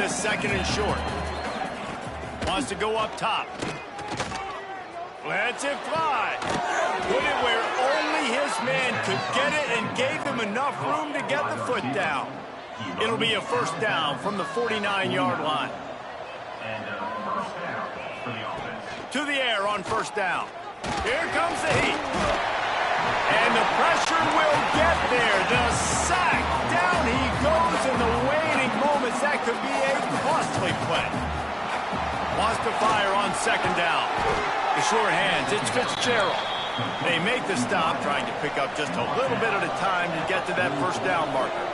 this 2nd and short. Wants to go up top. Lets it fly. Put it where only his man could get it and gave him enough room to get the foot down. It'll be a 1st down from the 49-yard line. To the air on 1st down. Here comes the heat. And the pressure will get there. The sack. Down he goes in the waning moments. That could be a costly play. Wants to fire on 2nd down. The short hands. It's Fitzgerald. They make the stop, trying to pick up just a little bit at a time to get to that 1st down marker.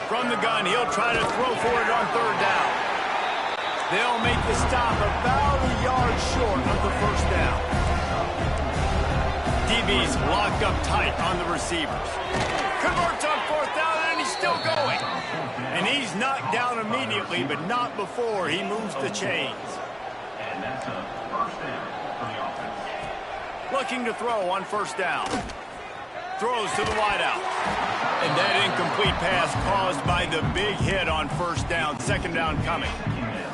From the gun, he'll try to throw for it on 3rd down. They'll make the stop about a yard short of the 1st down. DB's locked up tight on the receivers. Converts on 4th down, and he's still going. And he's knocked down immediately, but not before he moves the chains. And that's a 1st down for the offense. Looking to throw on 1st down. Throws to the wideout. And that incomplete pass caused by the big hit on 1st down. 2nd down coming.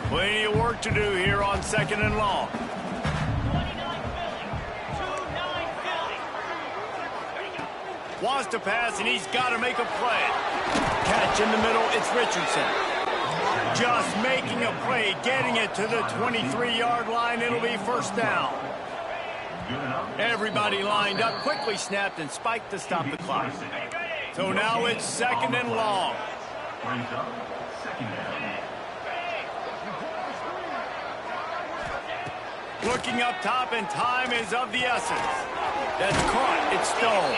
Plenty of work to do here on 2nd and long. Wants to pass, and he's got to make a play. Catch in the middle, it's Richardson. Just making a play, getting it to the 23-yard line. It'll be 1st down. Everybody lined up, quickly snapped and spiked to stop the clock. So now it's 2nd and long. Brings up 2nd down. Looking up top, and time is of the essence. That's caught. It's Stone.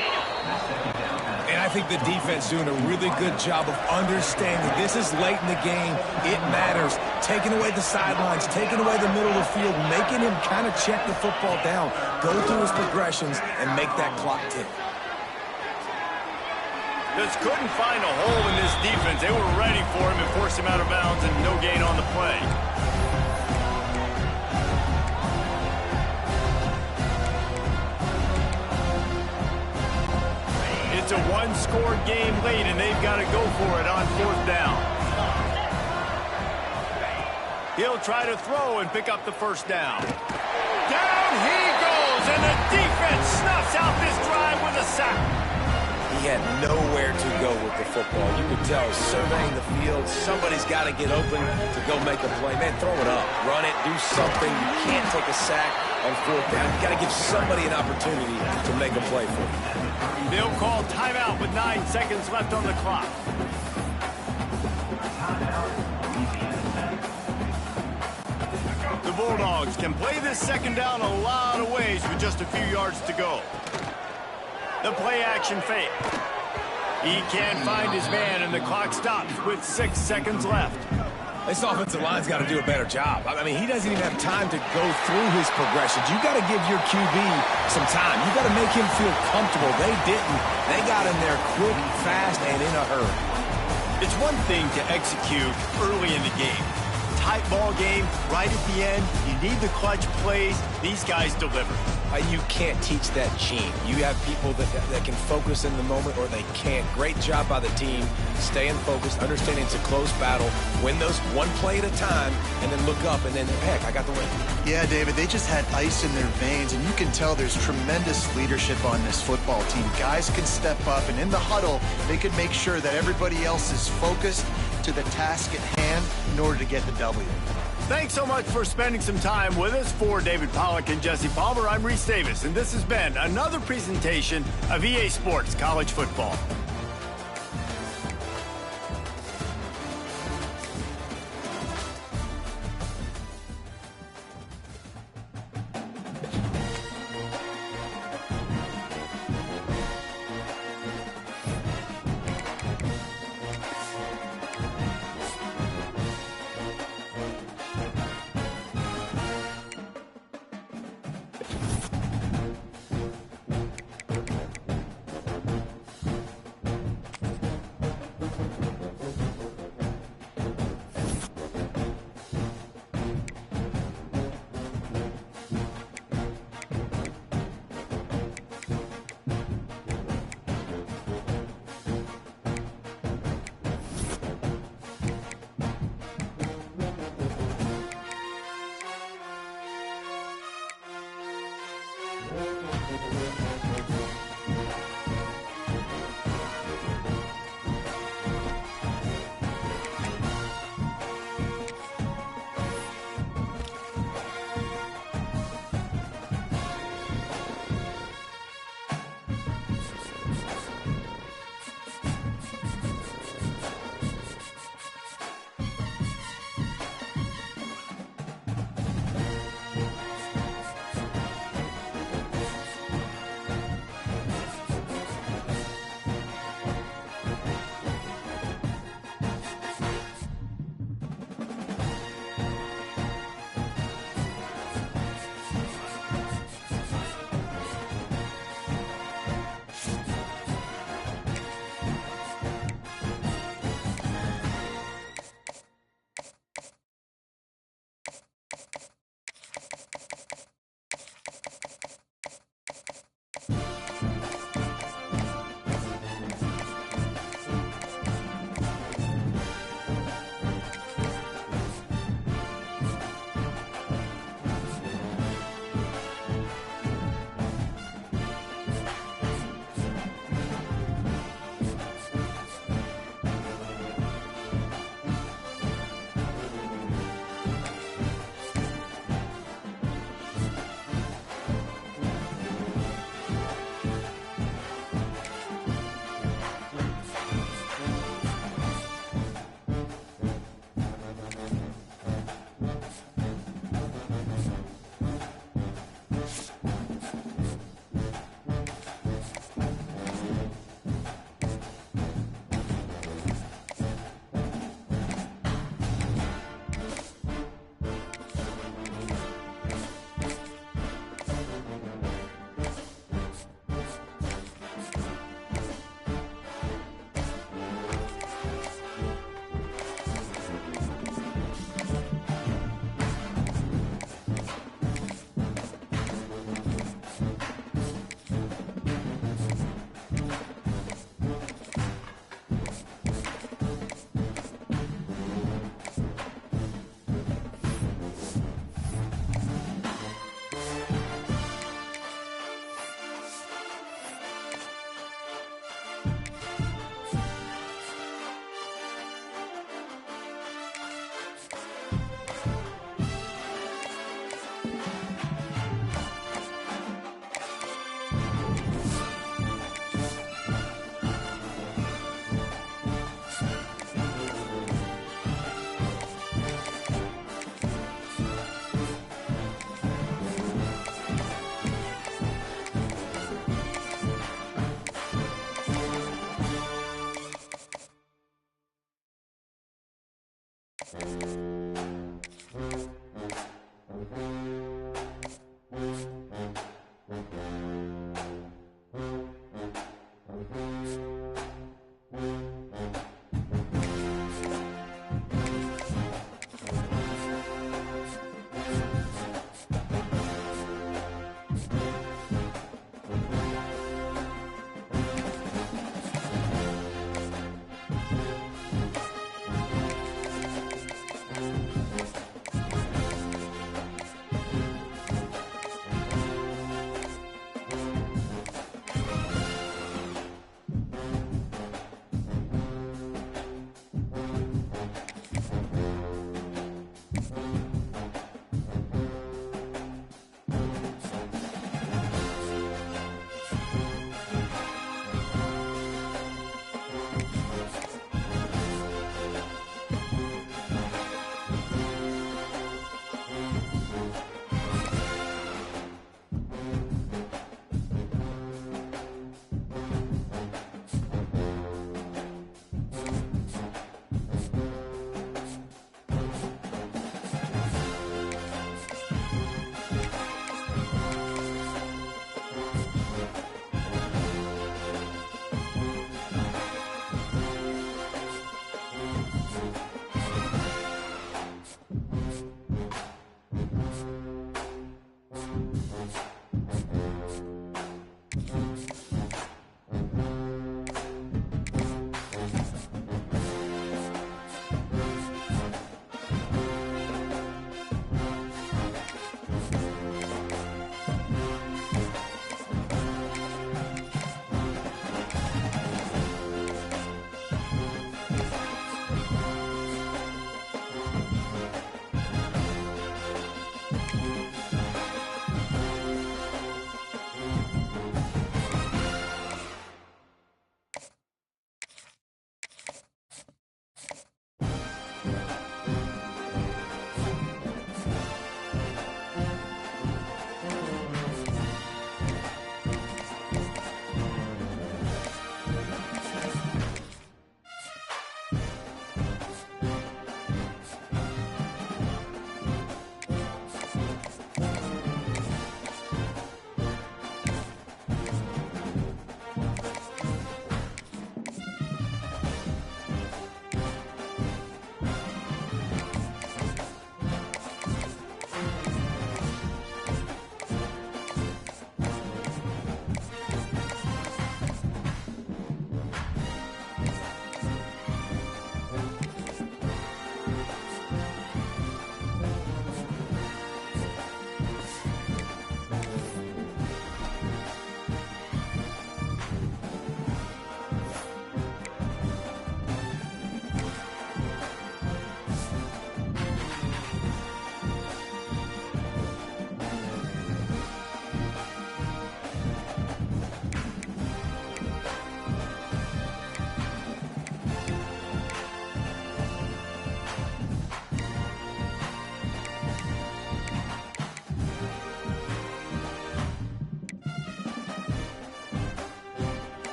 And I think the defense doing a really good job of understanding this is late in the game. It matters. Taking away the sidelines, taking away the middle of the field, making him kind of check the football down, go through his progressions, and make that clock tick. Just couldn't find a hole in this defense. They were ready for him and forced him out of bounds, and no gain on the play. It's a one-score game late, and they've got to go for it on 4th down. He'll try to throw and pick up the 1st down. Down he goes, and the defense snuffs out this drive with a sack. He had nowhere to go with the football. You could tell, surveying the field, somebody's got to get open to go make a play. Man, throw it up, run it, do something. You can't take a sack on 4th down. You got to give somebody an opportunity to make a play for you. They'll call timeout with 9 seconds left on the clock. The Bulldogs can play this 2nd down a lot of ways with just a few yards to go. The play action fake. He can't find his man, and the clock stops with 6 seconds left. This offensive line's got to do a better job. I mean, he doesn't even have time to go through his progressions. You got to give your QB some time. You got to make him feel comfortable. They didn't. They got in there quick, fast, and in a hurry. It's one thing to execute early in the game. Tight ball game, right at the end. You need the clutch plays. These guys deliver. You can't teach that gene. You have people that can focus in the moment, or they can't. Great job by the team, staying focused, understanding it's a close battle, win those one play at a time, and then look up, and then, heck, I got the win. Yeah, David, they just had ice in their veins, and you can tell there's tremendous leadership on this football team. Guys can step up, and in the huddle, they can make sure that everybody else is focused to the task at hand in order to get the W. Thanks so much for spending some time with us. For David Pollack and Jesse Palmer, I'm Reese Davis, and this has been another presentation of EA Sports College Football.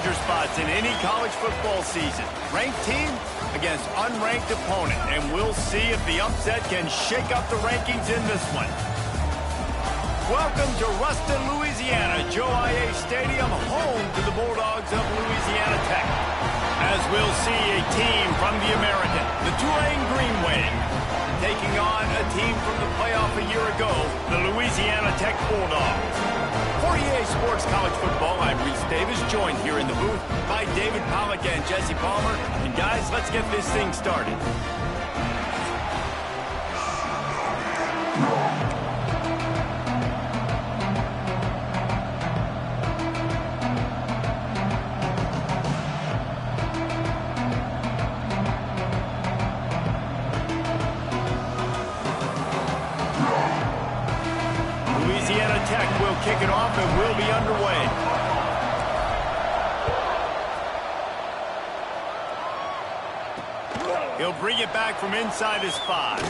major spots in any college football season. Ranked team against unranked opponent, and we'll see if the upset can shake up the rankings in this one. Welcome to Ruston, Louisiana, Joe I.A. Stadium, home to the Bulldogs of Louisiana Tech. As we'll see a team from the American, the Tulane Green Wave, taking on a team from the playoff a year ago, the Louisiana Tech Bulldogs. For EA Sports College Football, I'm Reese Davis, joined here in the booth by David Pollack and Jesse Palmer. And guys, let's get this thing started. Louisiana Tech will kick it off and will be underway. He'll bring it back from inside his 5.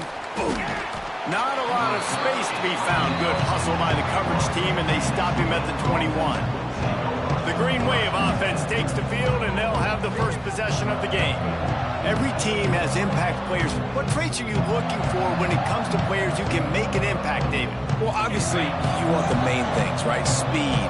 Not a lot of space to be found. Good hustle by the coverage team, and they stop him at the 21. The Green Wave offense takes the field, and they'll have the first possession of the game. Every team has impact players. What traits are you looking for when it comes to players who can make an impact, David? Well, obviously, you want the main things, right? Speed,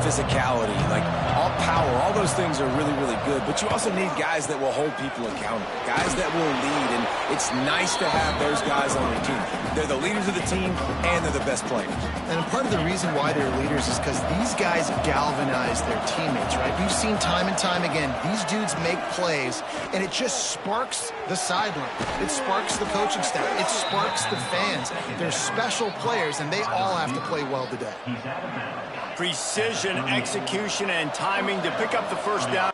physicality, like all power, all those things are really, really good. But you also need guys that will hold people accountable, guys that will lead. And it's nice to have those guys on your team. They're the leaders of the team, and they're the best players. And part of the reason why they're leaders is because these guys galvanize their teammates, right? We've seen time and time again, these dudes make plays, and it just sparks the sideline. It sparks the coaching staff. It sparks the fans. They're special players, and they all have to play well today. Precision, execution, and timing to pick up the first down.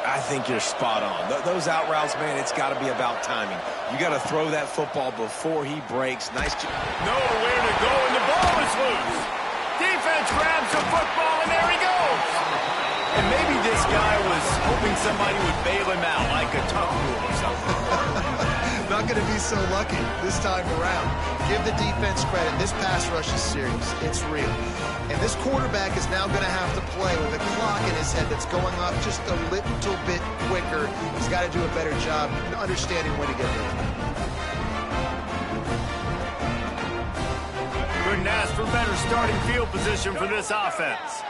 I think you're spot on. Those out routes, man, it's got to be about timing. You got to throw that football before he breaks. Nice job. Nowhere to go, and the ball is loose. Defense grabs the football, and there he goes. And maybe this guy was hoping somebody would bail him out like a tough rule or something. Not going to be so lucky this time around. Give the defense credit. This pass rush is serious. It's real. And this quarterback is now going to have to play with a clock in his head that's going off just a little bit quicker. He's got to do a better job understanding when to get there. Couldn't ask for better starting field position for this offense.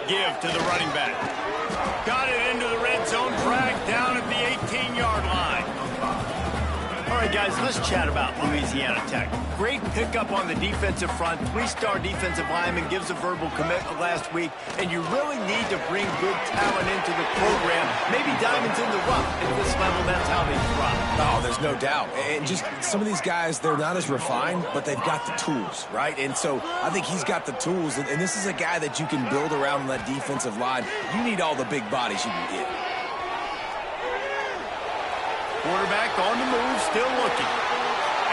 Give to the running back. Got it into the red zone, dragged down at the 18-yard line. All right, guys, let's chat about Louisiana Tech. Great pickup on the defensive front. 3-star defensive lineman gives a verbal commitment last week, and you really need to bring good talent into the program. Maybe diamonds in the rough. At this level, that's how they thrive. Oh, there's no doubt. And just some of these guys, they're not as refined, but they've got the tools, right? And so I think he's got the tools, and this is a guy that you can build around on that defensive line. You need all the big bodies you can get. Quarterback on the move, still looking.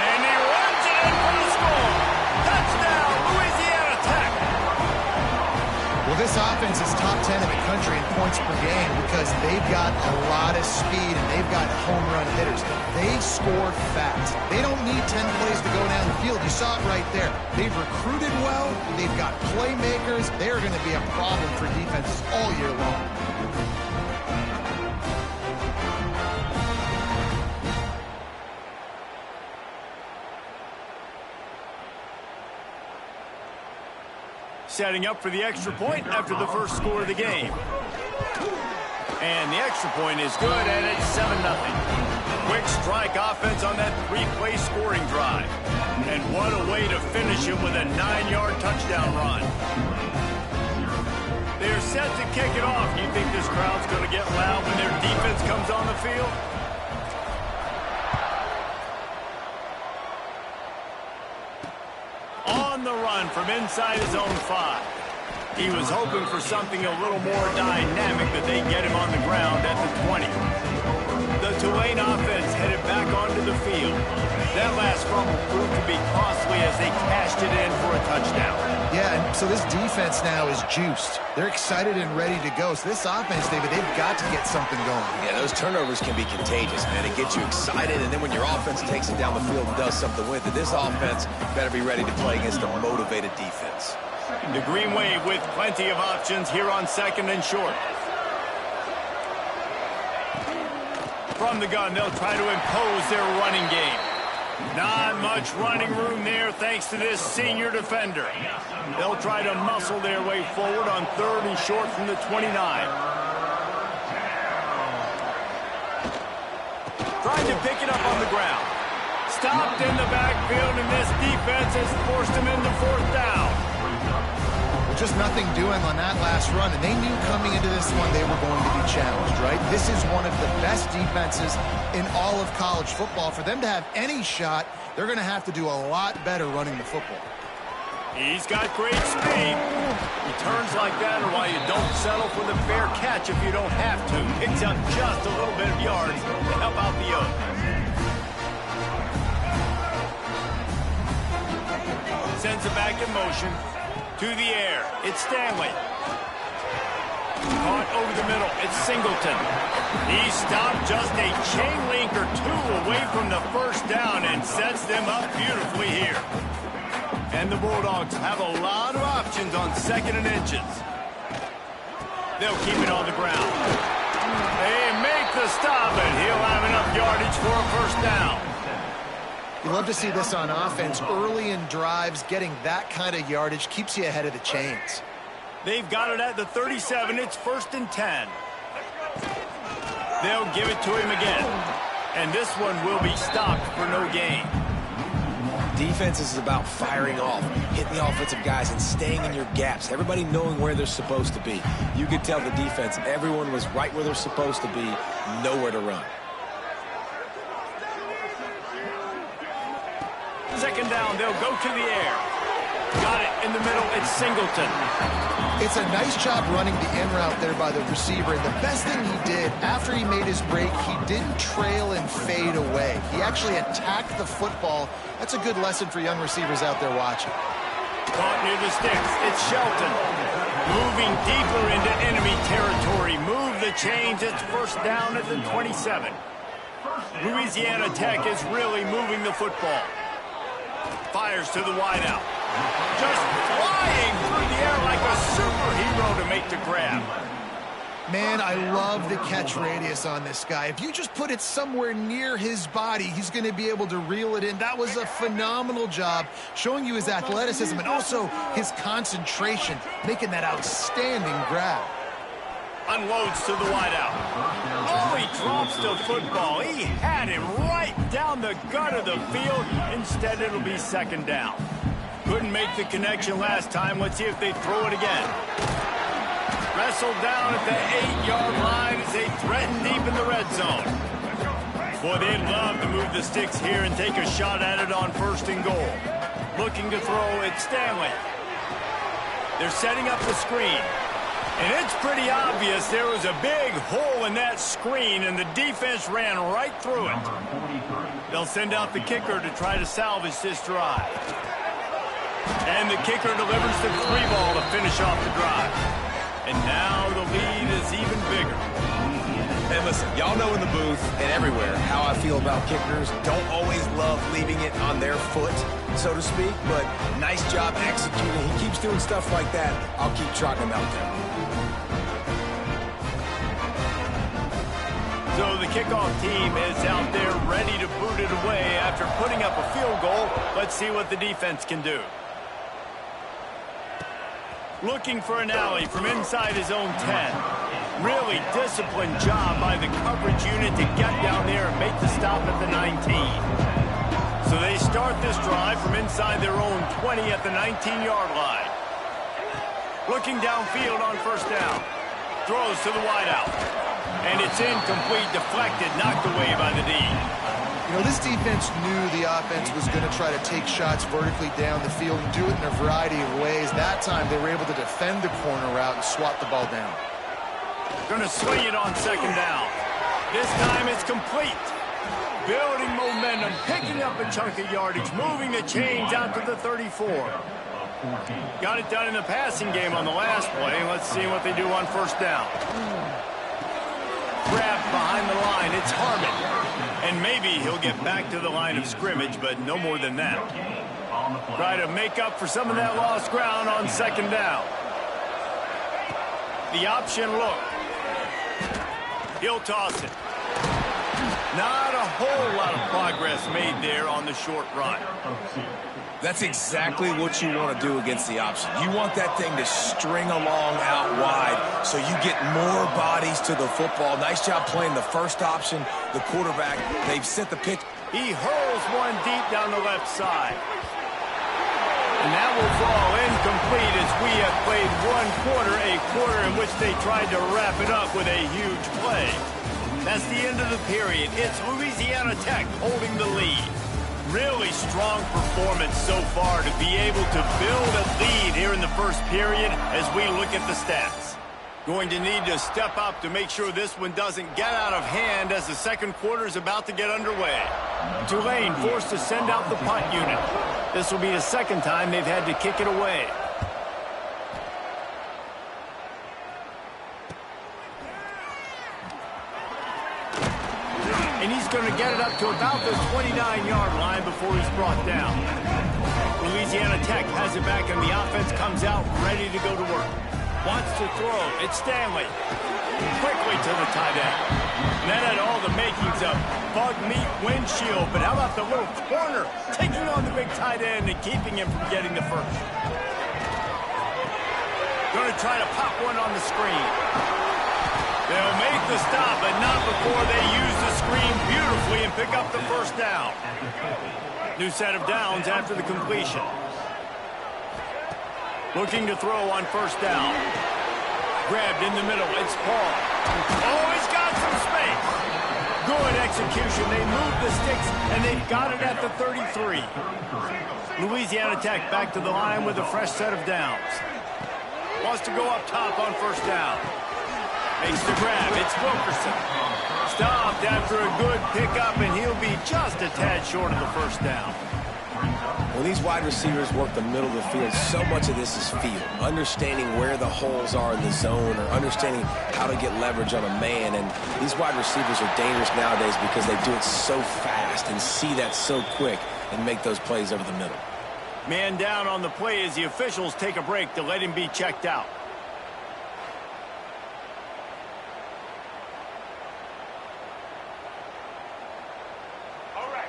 And he runs it in for the score. Touchdown, Louisiana Tech. Well, this offense is top 10 in the country in points per game because they've got a lot of speed and they've got home run hitters. They score fast. They don't need 10 plays to go down the field. You saw it right there. They've recruited well. They've got playmakers. They're going to be a problem for defenses all year long. Setting up for the extra point after the first score of the game. And the extra point is good, and it's 7-0. Quick strike offense on that 3-play scoring drive. And what a way to finish it with a 9-yard touchdown run. They're set to kick it off. Do you think this crowd's going to get loud when their defense comes on the field? On the run from inside his own 5. He was hoping for something a little more dynamic, but they get him on the ground at the 20. The Tulane offense headed back onto the field. That last fumble proved to be costly as they cashed it in for a touchdown. Yeah, And so this defense now is juiced. They're excited and ready to go. So this offense, David, they've got to get something going. Yeah, those turnovers can be contagious, man. It gets you excited, and then when your offense takes it down the field and does something with it, this offense better be ready to play against a motivated defense. The Green Wave with plenty of options here on 2nd and short. From the gun, they'll try to impose their running game. Not much running room there thanks to this senior defender. They'll try to muscle their way forward on 3rd and short from the 29. Trying to pick it up on the ground. Stopped in the backfield, and this defense has forced him into 4th down. Just nothing doing on that last run, and they knew coming into this one they were going to be challenged, right? This is one of the best defenses in all of college football. For them to have any shot, they're going to have to do a lot better running the football. He's got great speed. Returns like that are why you don't settle for the fair catch if you don't have to. Picks up just a little bit of yards to help out the yoke. Sends it back in motion. To the air, it's Stanley. Caught over the middle, it's Singleton. He stopped just a chain link or two away from the 1st down and sets them up beautifully here. And the Bulldogs have a lot of options on 2nd and inches. They'll keep it on the ground. They make the stop, and he'll have enough yardage for a 1st down. You love to see this on offense. Early in drives, getting that kind of yardage keeps you ahead of the chains. They've got it at the 37. It's 1st and 10. They'll give it to him again. And this one will be stopped for no gain. Defense is about firing off, hitting the offensive guys and staying in your gaps. Everybody knowing where they're supposed to be. You could tell the defense, everyone was right where they're supposed to be, nowhere to run. 2nd down, they'll go to the air. Got it in the middle, it's Singleton. It's a nice job running the in route there by the receiver. And the best thing he did, after he made his break, he didn't trail and fade away. He actually attacked the football. That's a good lesson for young receivers out there watching. Caught near the sticks, it's Shelton. Moving deeper into enemy territory. Move the chains, it's 1st down at the 27. Louisiana Tech is really moving the football. Fires to the wideout. Just flying through the air like a superhero to make the grab. Man, I love the catch radius on this guy. If you just put it somewhere near his body, he's going to be able to reel it in. That was a phenomenal job, showing you his athleticism and also his concentration, making that outstanding grab. Unloads to the wideout. Oh, he drops the football. He had it right down the gut of the field. Instead, it'll be 2nd down. Couldn't make the connection last time. Let's see if they throw it again. Wrestled down at the 8-yard line as they threaten deep in the red zone. Boy, they'd love to move the sticks here and take a shot at it on 1st and goal. Looking to throw, it's Stanley. They're setting up the screen. And it's pretty obvious there was a big hole in that screen, and the defense ran right through it. They'll send out the kicker to try to salvage this drive. And the kicker delivers the 3-ball to finish off the drive. And now the lead is even bigger. And listen, y'all know in the booth and everywhere how I feel about kickers. Don't always love leaving it on their foot, so to speak, but nice job executing. He keeps doing stuff like that. I'll keep trotting him out there. So the kickoff team is out there ready to boot it away after putting up a field goal. Let's see what the defense can do. Looking for an alley from inside his own 10. Really disciplined job by the coverage unit to get down there and make the stop at the 19. So they start this drive from inside their own 20 at the 19-yard line. Looking downfield on 1st down. Throws to the wideout. And it's incomplete, deflected, knocked away by the D. You know, this defense knew the offense was going to try to take shots vertically down the field and do it in a variety of ways. That time, they were able to defend the corner route and swat the ball down. Going to swing it on 2nd down. This time it's complete. building momentum, picking up a chunk of yardage, moving the chains out to the 34. Got it done in the passing game on the last play. Let's see what they do on first down. Grabbed behind the line. It's Harmon. And maybe he'll get back to the line of scrimmage, but no more than that. Try to make up for some of that lost ground on second down. The option look. He'll toss it. Not a whole lot of progress made there on the short run. That's exactly what you want to do against the option. You want that thing to string along out wide so you get more bodies to the football. Nice job playing the first option. The quarterback, they've set the pitch. He hurls one deep down the left side. And that will fall incomplete as we have played one quarter, a quarter in which they tried to wrap it up with a huge play. That's the end of the period. It's Louisiana Tech holding the lead. Really strong performance so far to be able to build a lead here in the first period as we look at the stats. Going to need to step up to make sure this one doesn't get out of hand as the second quarter is about to get underway. Tulane forced to send out the punt unit. This will be the second time they've had to kick it away. And he's going to get it up to about the 29-yard line before he's brought down. Louisiana Tech has it back, and the offense comes out ready to go to work. Wants to throw. It's Stanley. Quickly to the tight end. And that had all the makings of bug meat windshield, but how about the little corner taking on the big tight end and keeping him from getting the first? Going to try to pop one on the screen. They'll make the stop, but not before they use the screen beautifully and pick up the first down. New set of downs after the completion. Looking to throw on first down. Grabbed in the middle. It's Paul. Oh, he's got some space. Good execution. They move the sticks, and they've got it at the 33. Louisiana Tech back to the line with a fresh set of downs. Wants to go up top on first down. Makes the grab. It's Wilkerson. Stopped after a good pickup, and he'll be just a tad short of the first down. When these wide receivers work the middle of the field, so much of this is feel. Understanding where the holes are in the zone or understanding how to get leverage on a man. And these wide receivers are dangerous nowadays because they do it so fast and see that so quick and make those plays over the middle. Man down on the play as the officials take a break to let him be checked out.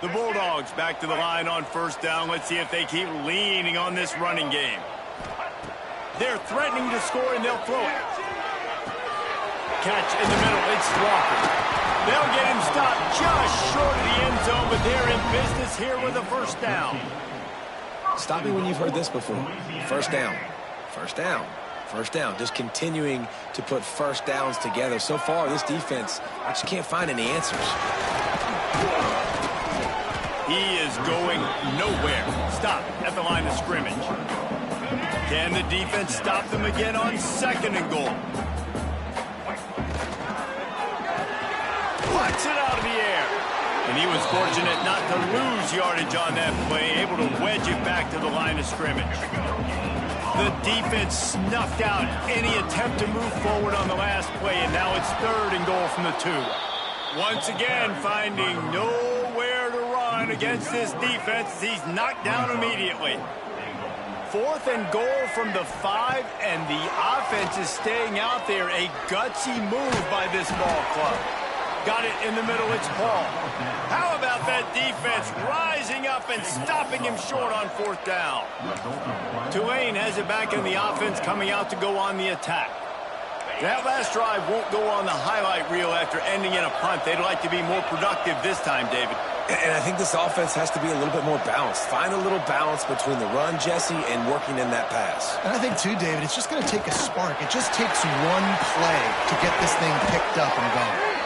The Bulldogs back to the line on first down. Let's see if they keep leaning on this running game. They're threatening to score, and they'll throw it. Catch in the middle. It's Walker. They'll get him stopped just short of the end zone, but they're in business here with a first down. Stop me when you've heard this before. First down. First down. First down. Just continuing to put first downs together. So far, this defense just can't find any answers. He is going nowhere. Stop at the line of scrimmage. Can the defense stop them again on second and goal? Puts it out of the air. And he was fortunate not to lose yardage on that play, able to wedge it back to the line of scrimmage. The defense snuffed out any attempt to move forward on the last play, and now it's third and goal from the 2. Once again, finding nowhere to run against this defense. He's knocked down immediately. Fourth and goal from the 5, and the offense is staying out there. A gutsy move by this ball club. Got it in the middle. It's Paul. How about that defense rising up and stopping him short on fourth down? Tulane has it back in the offense, coming out to go on the attack. That last drive won't go on the highlight reel after ending in a punt. They'd like to be more productive this time, David. And I think this offense has to be a little bit more balanced. Find a little balance between the run, Jesse, and working in that pass. And I think, too, David, it's just going to take a spark. It just takes one play to get this thing picked up and going.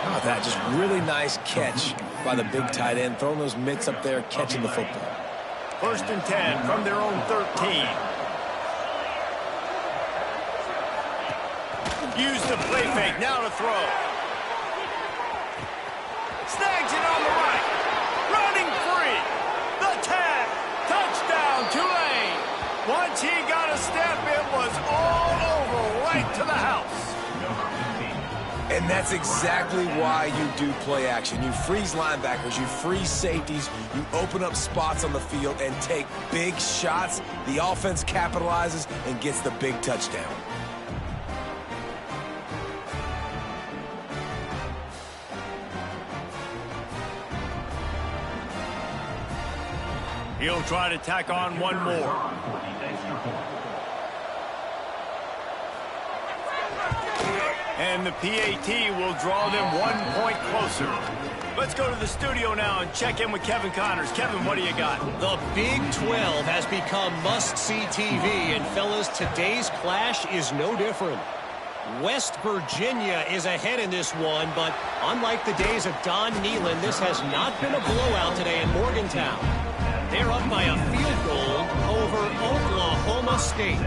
How about that? Just really nice catch by the big tight end, throwing those mitts up there, catching the football. First and 10 from their own 13. Use the play fake. Now to throw. Snags it on the right. Once he got a step, it was all over, right to the house. And that's exactly why you do play action. You freeze linebackers, you freeze safeties, you open up spots on the field and take big shots. The offense capitalizes and gets the big touchdown. He'll try to tack on one more. And the PAT will draw them 1 point closer. Let's go to the studio now and check in with Kevin Connors. Kevin, what do you got? The Big 12 has become must-see TV, and fellas, today's clash is no different. West Virginia is ahead in this one, but unlike the days of Don Nehlen, this has not been a blowout today in Morgantown. They're up by a field goal over Oklahoma State.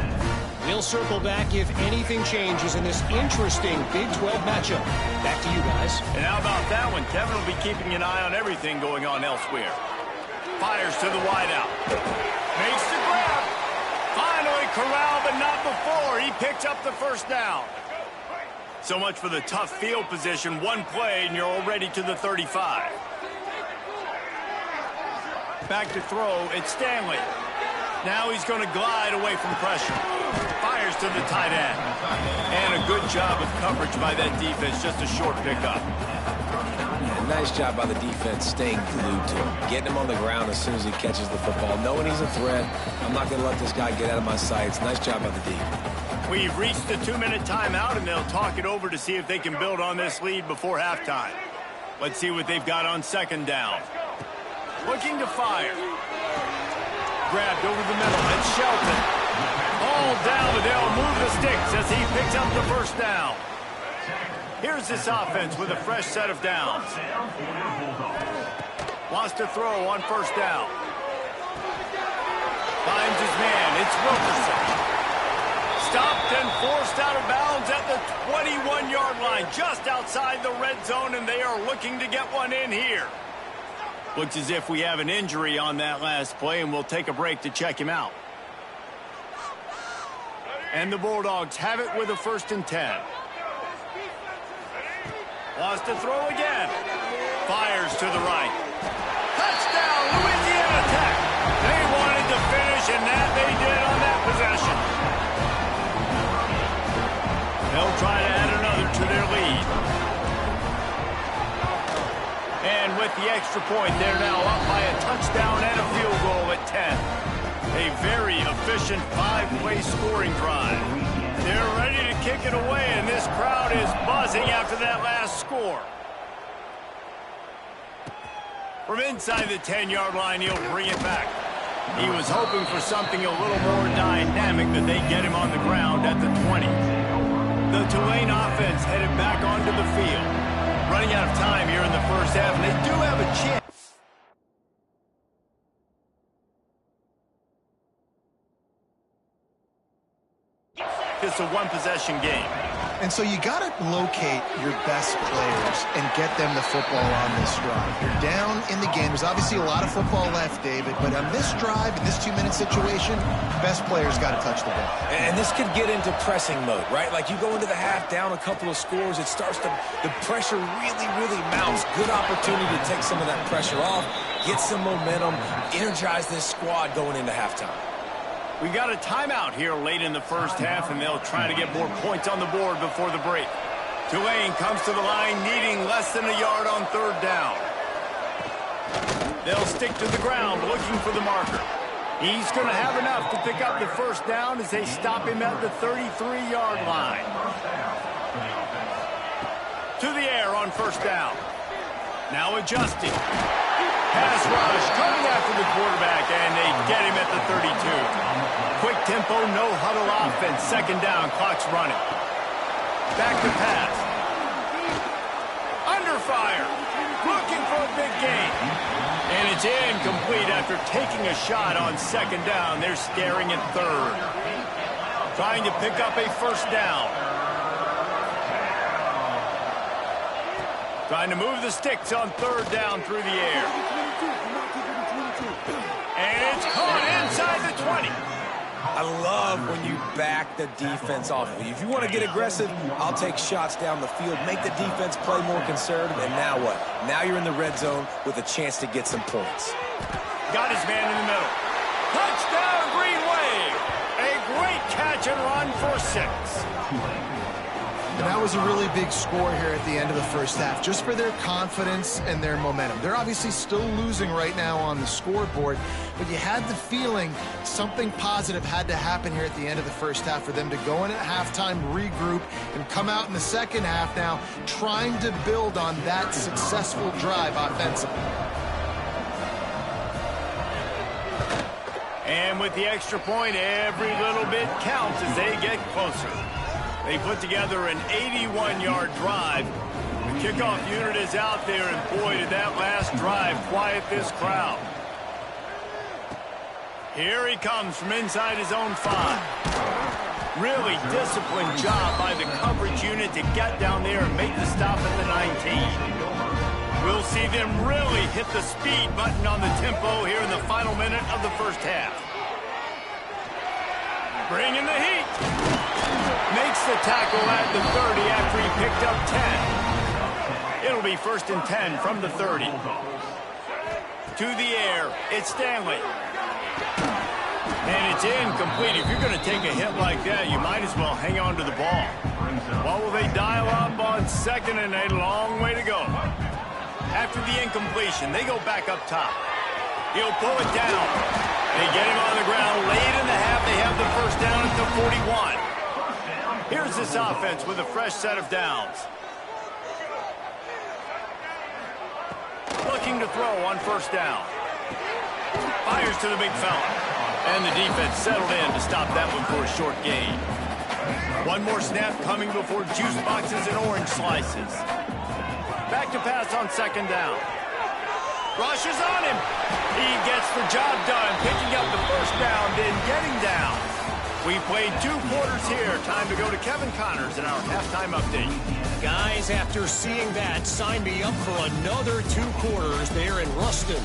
We'll circle back if anything changes in this interesting Big 12 matchup. Back to you guys. And how about that one? Kevin will be keeping an eye on everything going on elsewhere. Fires to the wideout. Makes the grab. Finally corralled, but not before. He picks up the first down. So much for the tough field position. One play, and you're already to the 35. Back to throw. It's Stanley. Now he's going to glide away from pressure. Fires to the tight end. And a good job of coverage by that defense. Just a short pickup. Yeah, nice job by the defense staying glued to him. Getting him on the ground as soon as he catches the football. Knowing he's a threat. I'm not going to let this guy get out of my sights. Nice job by the D. We've reached the 2-minute timeout, and they'll talk it over to see if they can build on this lead before halftime. Let's see what they've got on second down. Looking to fire. Grabbed over the middle. It's Shelton. All down, but they'll move the sticks as he picks up the first down. Here's this offense with a fresh set of downs. Wants to throw on first down. Finds his man. It's Wilkerson. Stopped and forced out of bounds at the 21-yard line, just outside the red zone, and they are looking to get one in here. Looks as if we have an injury on that last play, and we'll take a break to check him out. And the Bulldogs have it with a 1st and 10. Wants to throw again. Fires to the right. Touchdown, Louisiana Tech. They wanted to finish, and that they did on that possession. They'll try to add another to their lead. And with the extra point, they're now up by a touchdown and a field goal at 10. A very efficient 5-play scoring drive. They're ready to kick it away, and this crowd is buzzing after that last score. From inside the 10-yard line, he'll bring it back. He was hoping for something a little more dynamic, that they get him on the ground at the 20. The Tulane offense headed back onto the field. Running out of time here in the first half, and they do have a chance. It's a one-possession game. And so you got to locate your best players and get them the football on this drive. You're down in the game. There's obviously a lot of football left, David, but on this drive, in this 2-minute situation, best players got to touch the ball. And this could get into pressing mode, right? Like you go into the half down a couple of scores, it starts to, the pressure really mounts. Good opportunity to take some of that pressure off, get some momentum, energize this squad going into halftime. We got a timeout here late in the first half, and they'll try to get more points on the board before the break. Tulane comes to the line needing less than a yard on 3rd down. They'll stick to the ground looking for the marker. He's going to have enough to pick up the first down as they stop him at the 33-yard line. To the air on 1st down. Now adjusting. Pass rush coming after the quarterback, and they get him at the 32. Quick tempo, no huddle offense. 2nd down, clock's running. Back to pass. Under fire. Looking for a big gain. And it's incomplete after taking a shot on 2nd down. They're staring at 3rd. Trying to pick up a 1st down. Trying to move the sticks on 3rd down through the air. And it's caught inside the 20. when you back the defense off of you. If you want to get aggressive, I'll take shots down the field, make the defense play more conservative, and now what? Now you're in the red zone with a chance to get some points. Got his man in the middle. Touchdown, Green Wave! A great catch and run for 6. And that was a really big score here at the end of the first half, just for their confidence and their momentum. They're obviously still losing right now on the scoreboard, but you had the feeling something positive had to happen here at the end of the first half for them to go in at halftime, regroup, and come out in the second half now trying to build on that successful drive offensively. And with the extra point, every little bit counts as they get closer. They put together an 81-yard drive. The kickoff unit is out there, and boy, did that last drive quiet this crowd. Here he comes from inside his own 5. Really disciplined job by the coverage unit to get down there and make the stop at the 19. We'll see them really hit the speed button on the tempo here in the final minute of the first half. Bringing the heat. Makes the tackle at the 30 after he picked up 10. It'll be 1st and 10 from the 30. To the air, it's Stanley. And it's incomplete. If you're going to take a hit like that, you might as well hang on to the ball. What will they dial up on 2nd and a long way to go? After the incompletion, they go back up top. He'll pull it down. They get him on the ground late in the half. They have the first down at the 41. Here's this offense with a fresh set of downs. Looking to throw on 1st down. Fires to the big fella. And the defense settled in to stop that one for a short gain. One more snap coming before juice boxes and orange slices. Back to pass on 2nd down. Rushes on him. He gets the job done, picking up the first down, then getting down. We played 2 quarters here. Time to go to Kevin Connors in our halftime update. Guys, after seeing that, sign me up for another 2 quarters there in Ruston.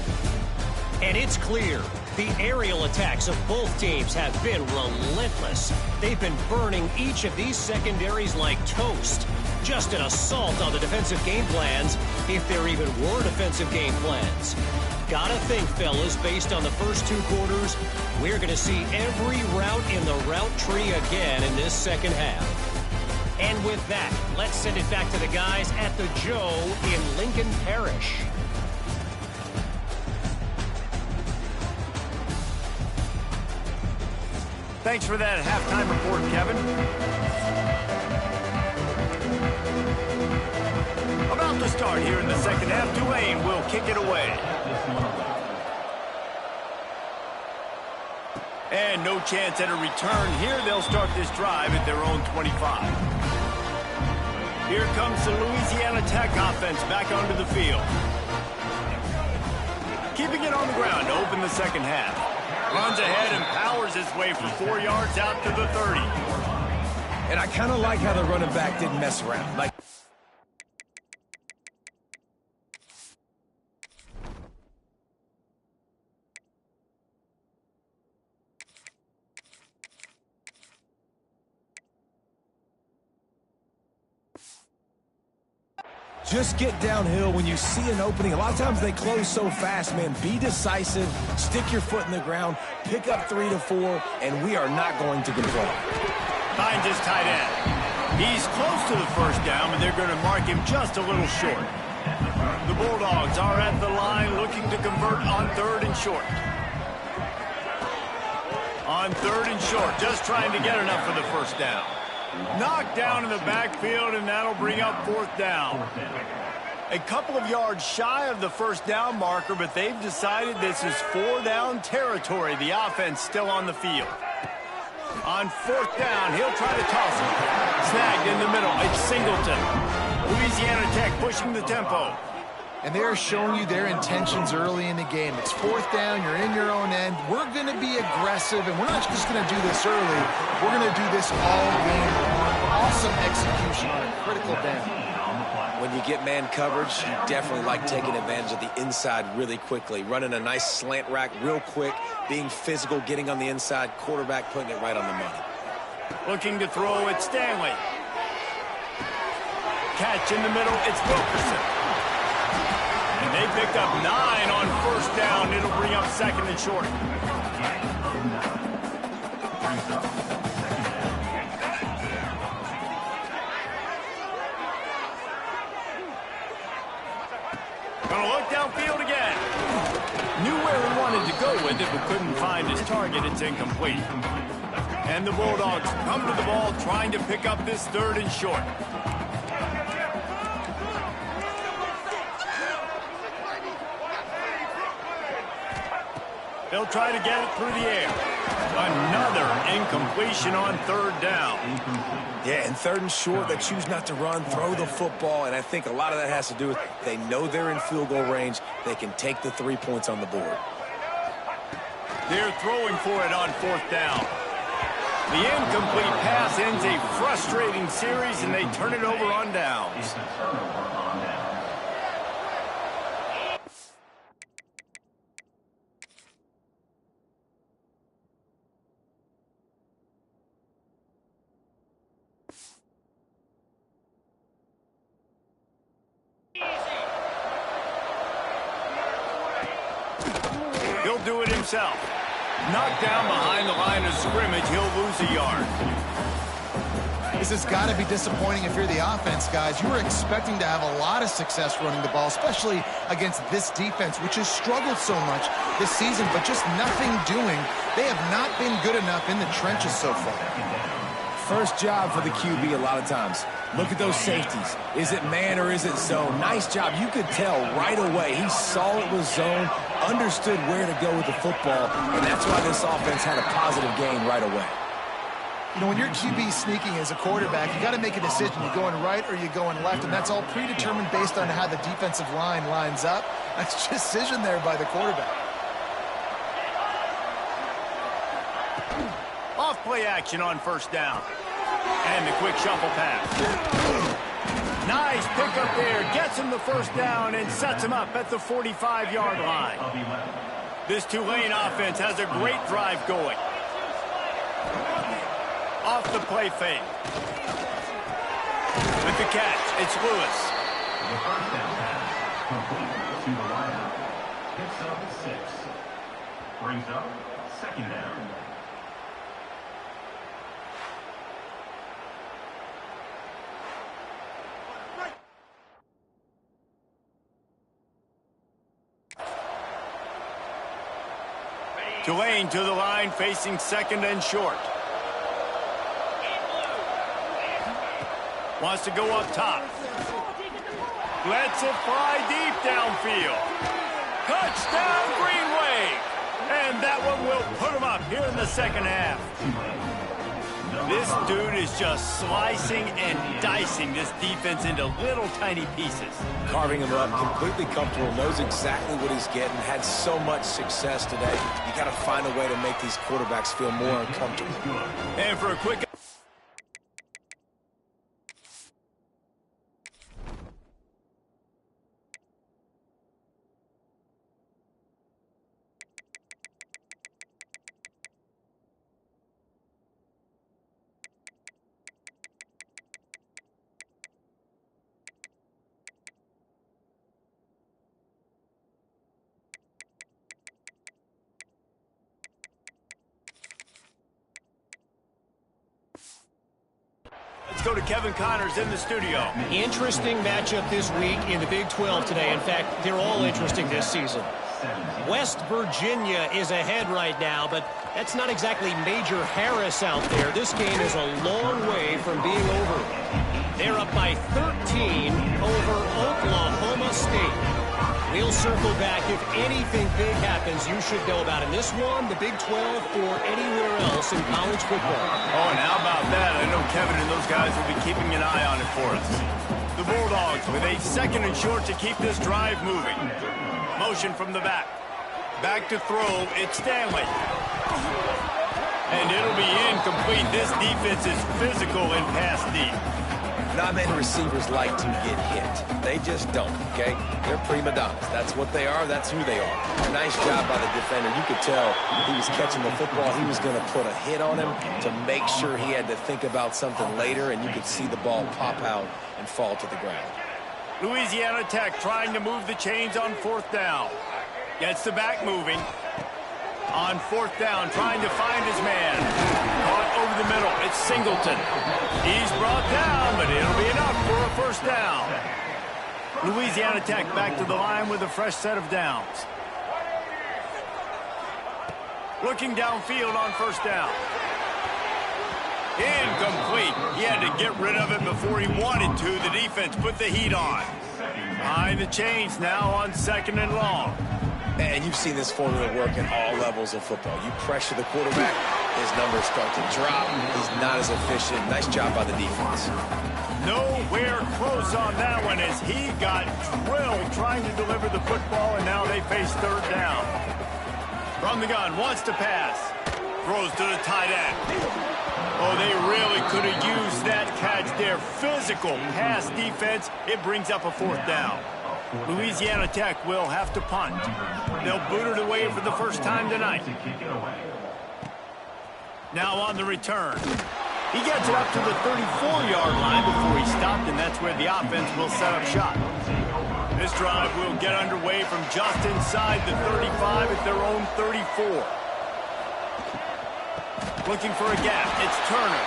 And it's clear, the aerial attacks of both teams have been relentless. They've been burning each of these secondaries like toast. Just an assault on the defensive game plans, if there even were defensive game plans. Gotta think, fellas, based on the first 2 quarters, we're going to see every route in the route tree again in this second half. And with that, let's send it back to the guys at the Joe in Lincoln Parish. Thanks for that halftime report, Kevin. About to start here in the second half, Tulane will kick it away. And no chance at a return here. They'll start this drive at their own 25. Here comes the Louisiana Tech offense back onto the field. Keeping it on the ground to open the second half. Runs ahead and powers his way for 4 yards out to the 30. And I kind of like how the running back didn't mess around. Just get downhill when you see an opening. A lot of times they close so fast, man. Be decisive, stick your foot in the ground, pick up 3 to 4, and we are not going to control. Finds his tight end. He's close to the first down, but they're going to mark him just a little short. The Bulldogs are at the line looking to convert on 3rd and short. On 3rd and short, just trying to get enough for the first down. Knocked down in the backfield, and that'll bring up 4th down. A couple of yards shy of the first down marker, but they've decided this is 4-down territory. The offense still on the field. On 4th down, he'll try to toss it. Snagged in the middle. It's Singleton. Louisiana Tech pushing the tempo. And they are showing you their intentions early in the game. It's 4th down, you're in your own end. We're going to be aggressive, and we're not just going to do this early. We're going to do this all game long. Awesome execution on a critical down. When you get man coverage, you definitely like taking advantage of the inside really quickly. Running a nice slant rack real quick, being physical, getting on the inside, quarterback putting it right on the money. Looking to throw it, Stanley. Catch in the middle, it's Wilkerson. And they picked up 9 on first down. It'll bring up second and short. Gonna look downfield again. Knew where he wanted to go with it, but couldn't find his target. It's incomplete. And the Bulldogs come to the ball, trying to pick up this third and short. They'll try to get it through the air. Another incompletion on third down. Yeah, and third and short, they choose not to run, throw the football, and I think a lot of that has to do with they know they're in field goal range. They can take the 3 points on the board. They're throwing for it on fourth down. The incomplete pass ends a frustrating series, and they turn it over on downs. He'll do it himself. Knocked down behind the line of scrimmage, he'll lose a yard. This has got to be disappointing if you're the offense, guys. You were expecting to have a lot of success running the ball, especially against this defense, which has struggled so much this season, but just nothing doing. They have not been good enough in the trenches so far. First job for the QB a lot of times. Look at those safeties. Is it man or is it zone? Nice job. You could tell right away. He saw it was zone, understood where to go with the football, and that's why this offense had a positive gain right away. You know, when your QB sneaking as a quarterback, you got to make a decision. You're going right or you're going left, and that's all predetermined based on how the defensive line lines up. That's decision there by the quarterback. Off play action on first down. And the quick shuffle pass. Nice pickup there. Gets him the first down and sets him up at the 45-yard line. This Tulane offense has a great drive going. Off the play fake. With the catch, it's Lewis. The first down pass complete to the lineup. Picks up 6. Brings up second down. Tulane to the line, facing second and short. Wants to go up top. Lets it fly deep downfield. Touchdown, Green Wave! And that one will put him up here in the second half. This dude is just slicing and dicing this defense into little tiny pieces. Carving him up, completely comfortable, knows exactly what he's getting, had so much success today. You got to find a way to make these quarterbacks feel more uncomfortable. And for a quick... Let's go to Kevin Connors in the studio. Interesting matchup this week in the Big 12 today. In fact, they're all interesting this season. West Virginia is ahead right now, but that's not exactly Major Harris out there. This game is a long way from being over. They're up by 13 over Oklahoma State. We'll circle back. If anything big happens, you should know about in this one, the Big 12, or anywhere else in college football. Oh, and how about that? I know Kevin and those guys will be keeping an eye on it for us. The Bulldogs with a second and short to keep this drive moving. Motion from the back. Back to throw, it's Stanley. And it'll be incomplete. This defense is physical and pass deep. Not many receivers like to get hit. They just don't, okay? They're prima donnas. That's what they are. That's who they are. Nice job by the defender. You could tell he was catching the football. He was going to put a hit on him to make sure he had to think about something later, and you could see the ball pop out and fall to the ground. Louisiana Tech trying to move the chains on 4th down. Gets the back moving. On 4th down, trying to find his man. Caught over the middle. It's Singleton. He's brought down, but it'll be enough for a 1st down. Louisiana Tech back to the line with a fresh set of downs. Looking downfield on 1st down. Incomplete. He had to get rid of it before he wanted to. The defense put the heat on. Behind the chains now on 2nd and long. And you've seen this formula work at all levels of football. You pressure the quarterback, his numbers start to drop. He's not as efficient. Nice job by the defense. Nowhere close on that one as he got drilled trying to deliver the football, and now they face 3rd down. From the gun, wants to pass. Throws to the tight end. Oh, they really could have used that catch there. Physical pass defense. It brings up a 4th down. Louisiana Tech will have to punt. They'll boot it away for the first time tonight. Now on the return. He gets it up to the 34-yard line before he stopped, and that's where the offense will set up shop. This drive will get underway from just inside the 35 at their own 34. Looking for a gap. It's Turner.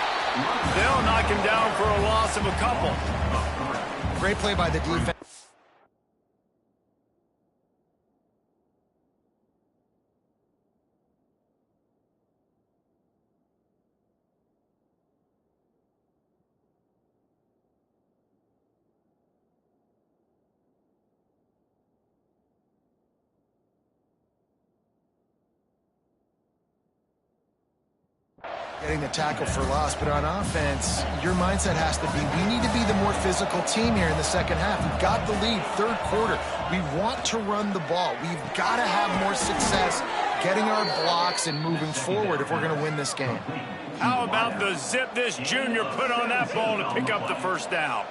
They'll knock him down for a loss of a couple. Great play by the defense. Getting the tackle for loss, but on offense, your mindset has to be, we need to be the more physical team here in the second half. We've got the lead, 3rd quarter. We want to run the ball. We've got to have more success getting our blocks and moving forward if we're going to win this game. How about the zip this junior put on that ball to pick up the 1st down?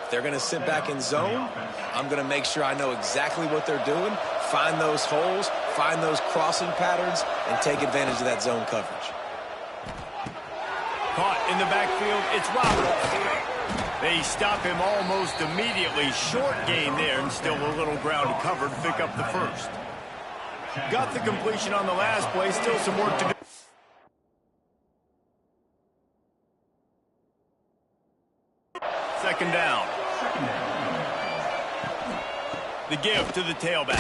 They're going to sit back in zone. I'm going to make sure I know exactly what they're doing, find those holes, find those crossing patterns, and take advantage of that zone coverage. Caught in the backfield, it's Roberts. They stop him almost immediately. Short gain there, and still a little ground to cover to pick up the 1st. Got the completion on the last play, still some work to do. Second down. The give to the tailback.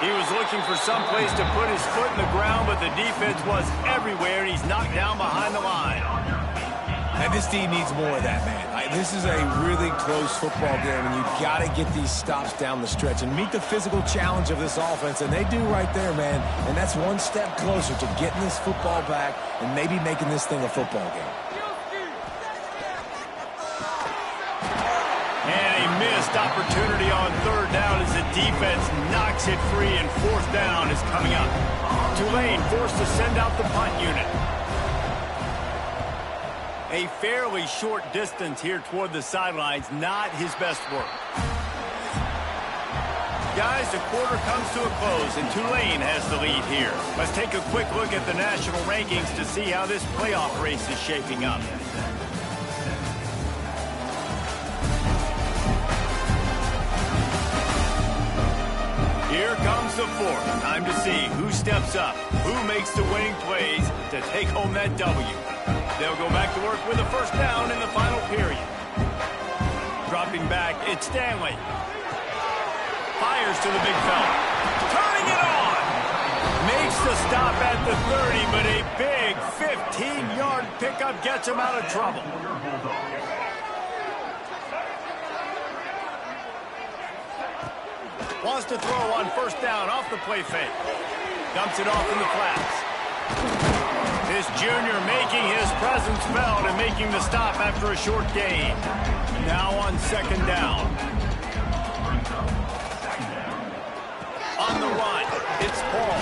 He was looking for some place to put his foot in the ground, but the defense was everywhere, and he's knocked down behind the line. And this team needs more of that, man. This is a really close football game, and you've got to get these stops down the stretch and meet the physical challenge of this offense, and they do right there, man. And that's one step closer to getting this football back and maybe making this thing a football game. Missed opportunity on 3rd down as the defense knocks it free, and 4th down is coming up. Tulane forced to send out the punt unit. A fairly short distance here toward the sidelines, not his best work. Guys, the quarter comes to a close, and Tulane has the lead here. Let's take a quick look at the national rankings to see how this playoff race is shaping up. Here comes the 4th. Time to see who steps up, who makes the winning plays to take home that W. They'll go back to work with a 1st down in the final period. Dropping back, it's Stanley. Fires to the big fella. Turning it on! Makes the stop at the 30, but a big 15-yard pickup gets him out of trouble. Wants to throw on 1st down off the play fake. Dumps it off in the flats. This junior making his presence felt in making the stop after a short gain. Now on second down. On the run, it's Paul.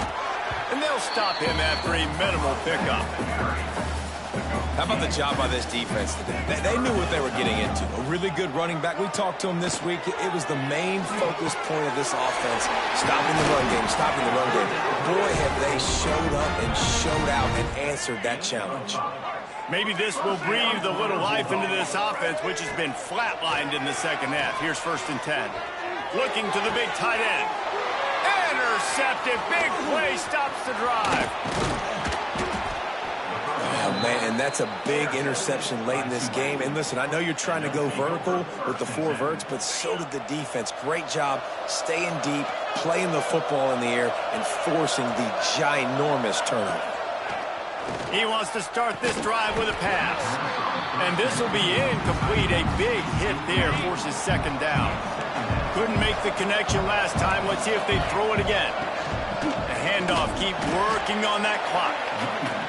And they'll stop him after a minimal pickup. How about the job by this defense today? They knew what they were getting into. A really good running back. We talked to him this week. It was the main focus point of this offense. Stopping the run game, stopping the run game. Boy, have they showed up and showed out and answered that challenge. Maybe this will breathe a little life into this offense, which has been flatlined in the second half. Here's 1st and 10. Looking to the big tight end. Intercepted. Big play stops the drive. Oh, man, and that's a big interception late in this game. And listen, I know you're trying to go vertical with the 4 verts, but so did the defense. Great job staying deep, playing the football in the air, and forcing the ginormous turnover. He wants to start this drive with a pass. And this will be incomplete. A big hit there forces second down. Couldn't make the connection last time. Let's see if they throw it again. The handoff, keep working on that clock.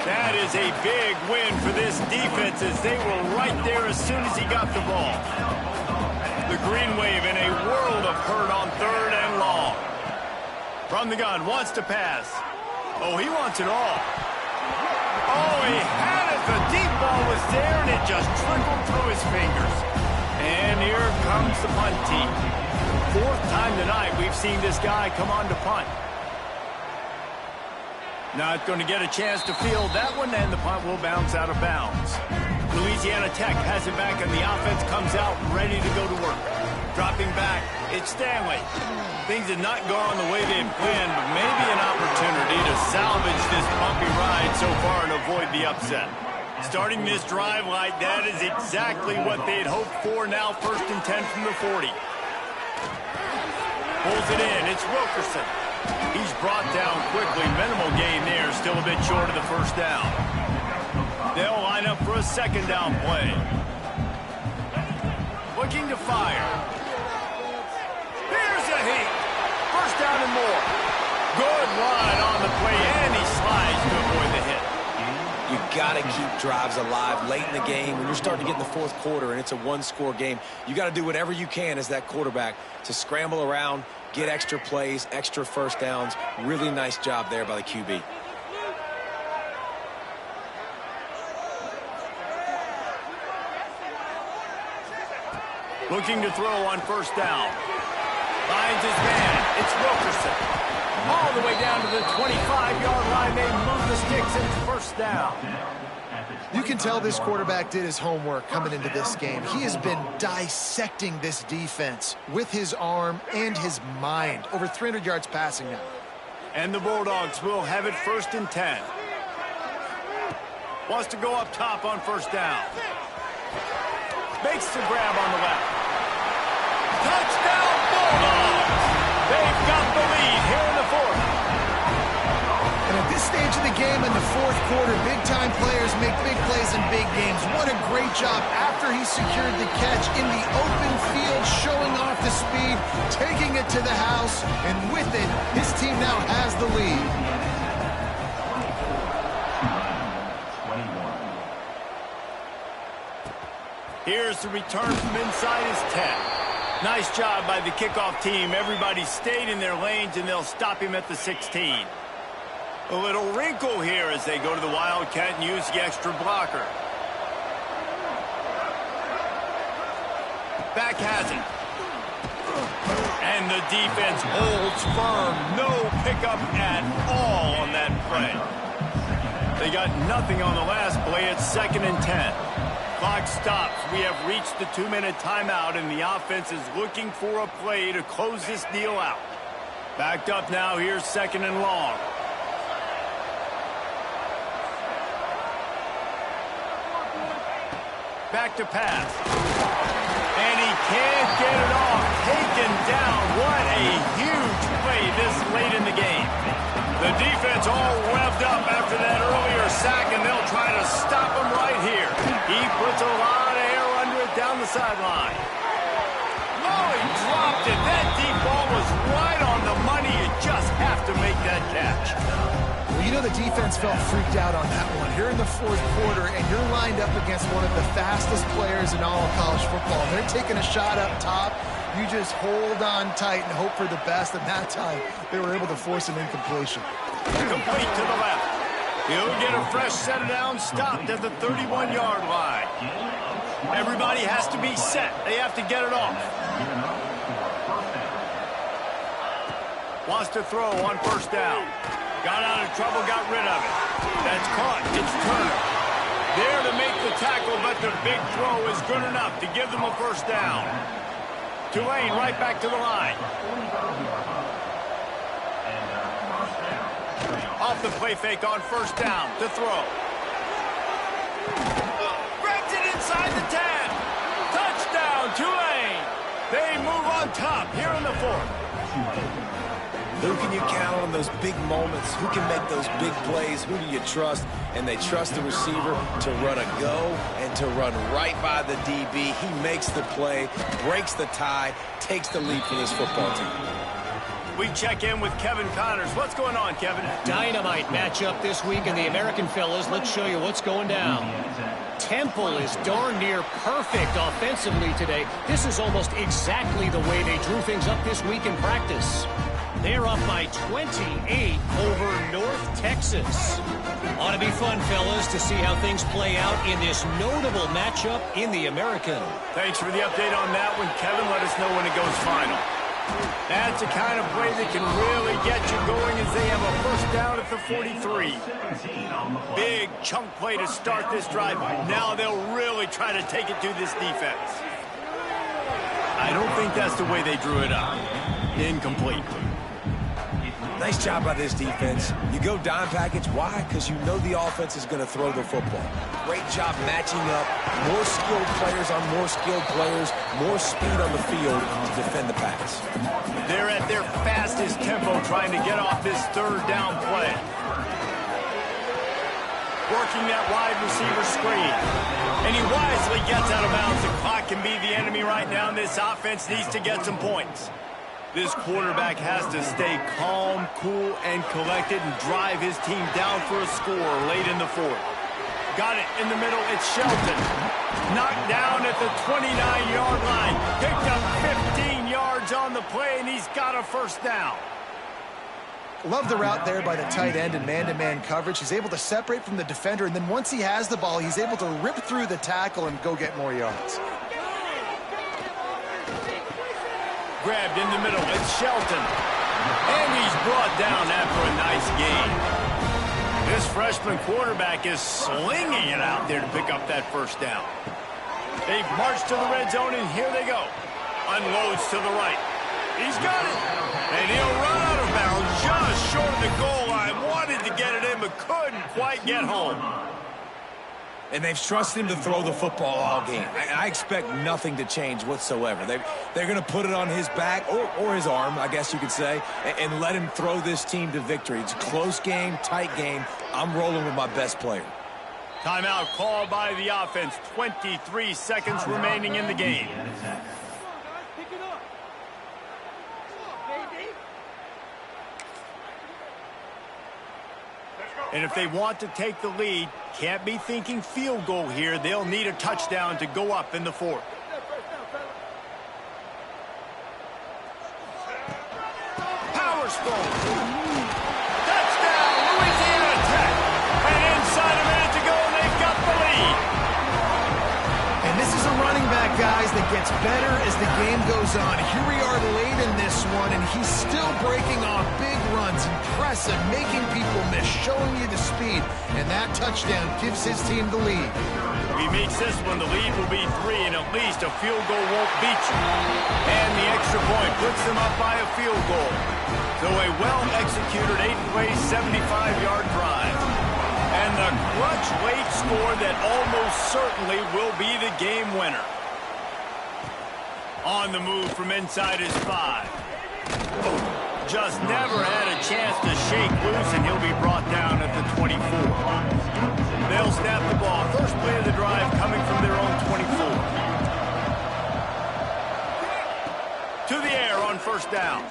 That is a big win for this defense as they were right there as soon as he got the ball. The green wave in a world of hurt on 3rd and long. From the gun, wants to pass. Oh, he wants it all. Oh, he had it. The deep ball was there, and it just trickled through his fingers. And here comes the punt team. 4th time tonight we've seen this guy come on to punt. Not going to get a chance to field that one, and the punt will bounce out of bounds. Louisiana Tech has it back, and the offense comes out ready to go to work. Dropping back, it's Stanley. Things have not gone the way they had planned, but maybe an opportunity to salvage this bumpy ride so far and avoid the upset. Starting this drive like that is exactly what they had hoped for. Now 1st and 10 from the 40. Pulls it in, it's Wilkerson. He's brought down quickly. Minimal gain there, still a bit short of the 1st down. They'll line up for a 2nd down play. Looking to fire. Here's a heat. 1st down and more. Good run on the play, and he slides to avoid the hit. You got to keep drives alive late in the game. When you're starting to get in the 4th quarter and it's a 1-score game, you got to do whatever you can as that quarterback to scramble around, get extra plays, extra 1st downs. Really nice job there by the QB. Looking to throw on 1st down. Finds his man. It's Wilkerson. All the way down to the 25-yard line. They move the sticks into 1st down. You can tell this quarterback did his homework coming into this game. He has been dissecting this defense with his arm and his mind. Over 300 yards passing now. And the Bulldogs will have it 1st and 10. Wants to go up top on 1st down. Makes the grab on the left. Touchdown Bulldogs! They've got the lead here in the 4th. And at this stage of the game in the 4th quarter, big-time players make big plays in big games. What a great job after he secured the catch in the open field, showing off the speed, taking it to the house, and with it, his team now has the lead. Here's the return from inside his 10. Nice job by the kickoff team. Everybody stayed in their lanes, and they'll stop him at the 16. A little wrinkle here as they go to the Wildcat and use the extra blocker. Back has it. And the defense holds firm. No pickup at all on that play. They got nothing on the last play. It's 2nd and 10. Clock stops. We have reached the 2-minute timeout, and the offense is looking for a play to close this deal out. Backed up now. Here's 2nd and long. Back to pass. And he can't get it off. Taken down. What a huge play this late in the game. The defense all revved up after that earlier sack, and they'll try to stop him right here. He puts a lot of air under it down the sideline. Oh, he dropped it. That deep ball was right on the money. You just have to make that catch. Well, you know, the defense felt freaked out on that one. You're in the fourth quarter, and you're lined up against one of the fastest players in all of college football. They're taking a shot up top. You just hold on tight and hope for the best. And that time, they were able to force an incompletion. Complete to the left. He'll get a fresh set down, stopped at the 31-yard line. Everybody has to be set. They have to get it off. Wants to throw on first down. Got out of trouble, got rid of it. That's caught. It's Turner. There to make the tackle, but the big throw is good enough to give them a first down. Tulane right back to the line. Off the play fake on first down to throw. Grabs it inside the 10. Touchdown, Tulane. They move on top here in the fourth. Who can you count on those big moments? Who can make those big plays? Who do you trust? And they trust the receiver to run a go and to run right by the DB. He makes the play, breaks the tie, takes the lead for this football team. We check in with Kevin Connors. What's going on, Kevin? Dynamite matchup this week in the American, fellas. Let's show you what's going down. Temple is darn near perfect offensively today. This is almost exactly the way they drew things up this week in practice. They're up by 28 over North Texas. Ought to be fun, fellas, to see how things play out in this notable matchup in the American. Thanks for the update on that one, Kevin. Let us know when it goes final. That's the kind of play that can really get you going as they have a first down at the 43. Big chunk play to start this drive. Now they'll really try to take it to this defense. I don't think that's the way they drew it up. Incomplete. Nice job by this defense. You go dime package. Why? Because you know the offense is going to throw the football. Great job matching up. More skilled players on more skilled players. More speed on the field to defend the pass. They're at their fastest tempo trying to get off this third down play. Working that wide receiver screen. And he wisely gets out of bounds. The clock can be the enemy right now, and this offense needs to get some points. This quarterback has to stay calm, cool, and collected and drive his team down for a score late in the fourth. Got it in the middle. It's Shelton. Knocked down at the 29-yard line. Picked up 15 yards on the play, and he's got a first down. Love the route there by the tight end in man-to-man coverage. He's able to separate from the defender, and then once he has the ball, he's able to rip through the tackle and go get more yards. Grabbed in the middle. It's Shelton. And he's brought down after a nice gain. This freshman quarterback is slinging it out there to pick up that first down. They've marched to the red zone, and here they go. Unloads to the right. He's got it. And he'll run out of bounds just short of the goal line. Wanted to get it in, but couldn't quite get home. And they've trusted him to throw the football all game. I expect nothing to change whatsoever. They're going to put it on his back, or his arm, I guess you could say, and let him throw this team to victory. It's a close game, tight game. I'm rolling with my best player. Timeout called by the offense. 23 seconds remaining in the game. And if they want to take the lead, can't be thinking field goal here. They'll need a touchdown to go up in the fourth. Power Stone. Touchdown, Louisiana Tech. And inside a minute to go, and they've got the lead. And this is a running back, guys, that gets better as the game goes on. Here we are late in this one, and he's still breaking off big runs. Impressive, making people miss, showing you the speed. And that touchdown gives his team the lead. If he makes this one, the lead will be 3, and at least a field goal won't beat you. And the extra point puts them up by a field goal. So a well-executed 8-play, 75-yard drive. And the clutch late score that almost certainly will be the game winner. On the move from inside his 5. Just never had a chance to shake loose, and he'll be brought down at the 24. They'll snap the ball. First play of the drive coming from their own 24. To the air on first down.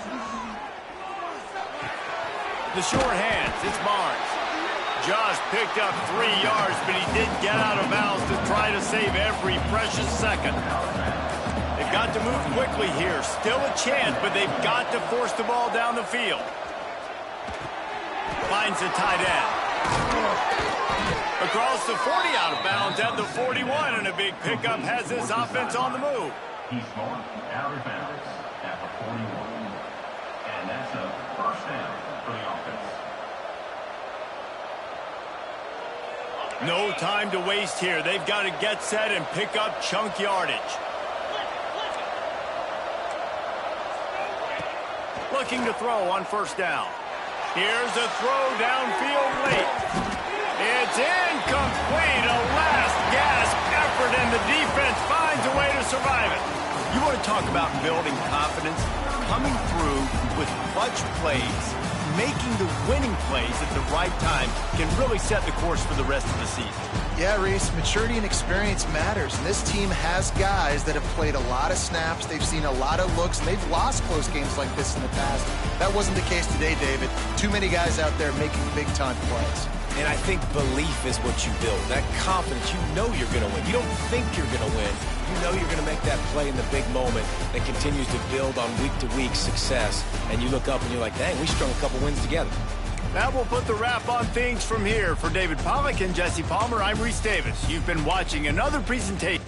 The short hands. It's Barnes. just picked up 3 yards, but he did get out of bounds to try to save every precious second. They've got to move quickly here. Still a chance, but they've got to force the ball down the field. Finds the tight end. Across the 40, out of bounds at the 41, and a big pickup has this offense on the move. He's marked out of bounds at the 41. And that's a first down for the offense. No time to waste here. They've got to get set and pick up chunk yardage. Looking to throw on first down. Here's a throw downfield late. It's incomplete. A last gasp effort, and the defense finds a way to survive it. You want to talk about building confidence? Coming through with clutch plays, making the winning plays at the right time can really set the course for the rest of the season. Yeah, Reese, maturity and experience matters. And this team has guys that have played a lot of snaps. They've seen a lot of looks, and they've lost close games like this in the past. That wasn't the case today, David. Too many guys out there making big-time plays. And I think belief is what you build. That confidence, you know you're going to win. You don't think you're going to win. You know you're going to make that play in the big moment that continues to build on week-to-week success. And you look up and you're like, dang, we strung a couple wins together. That will put the wrap on things from here. For David Pollack and Jesse Palmer, I'm Reese Davis. You've been watching another presentation.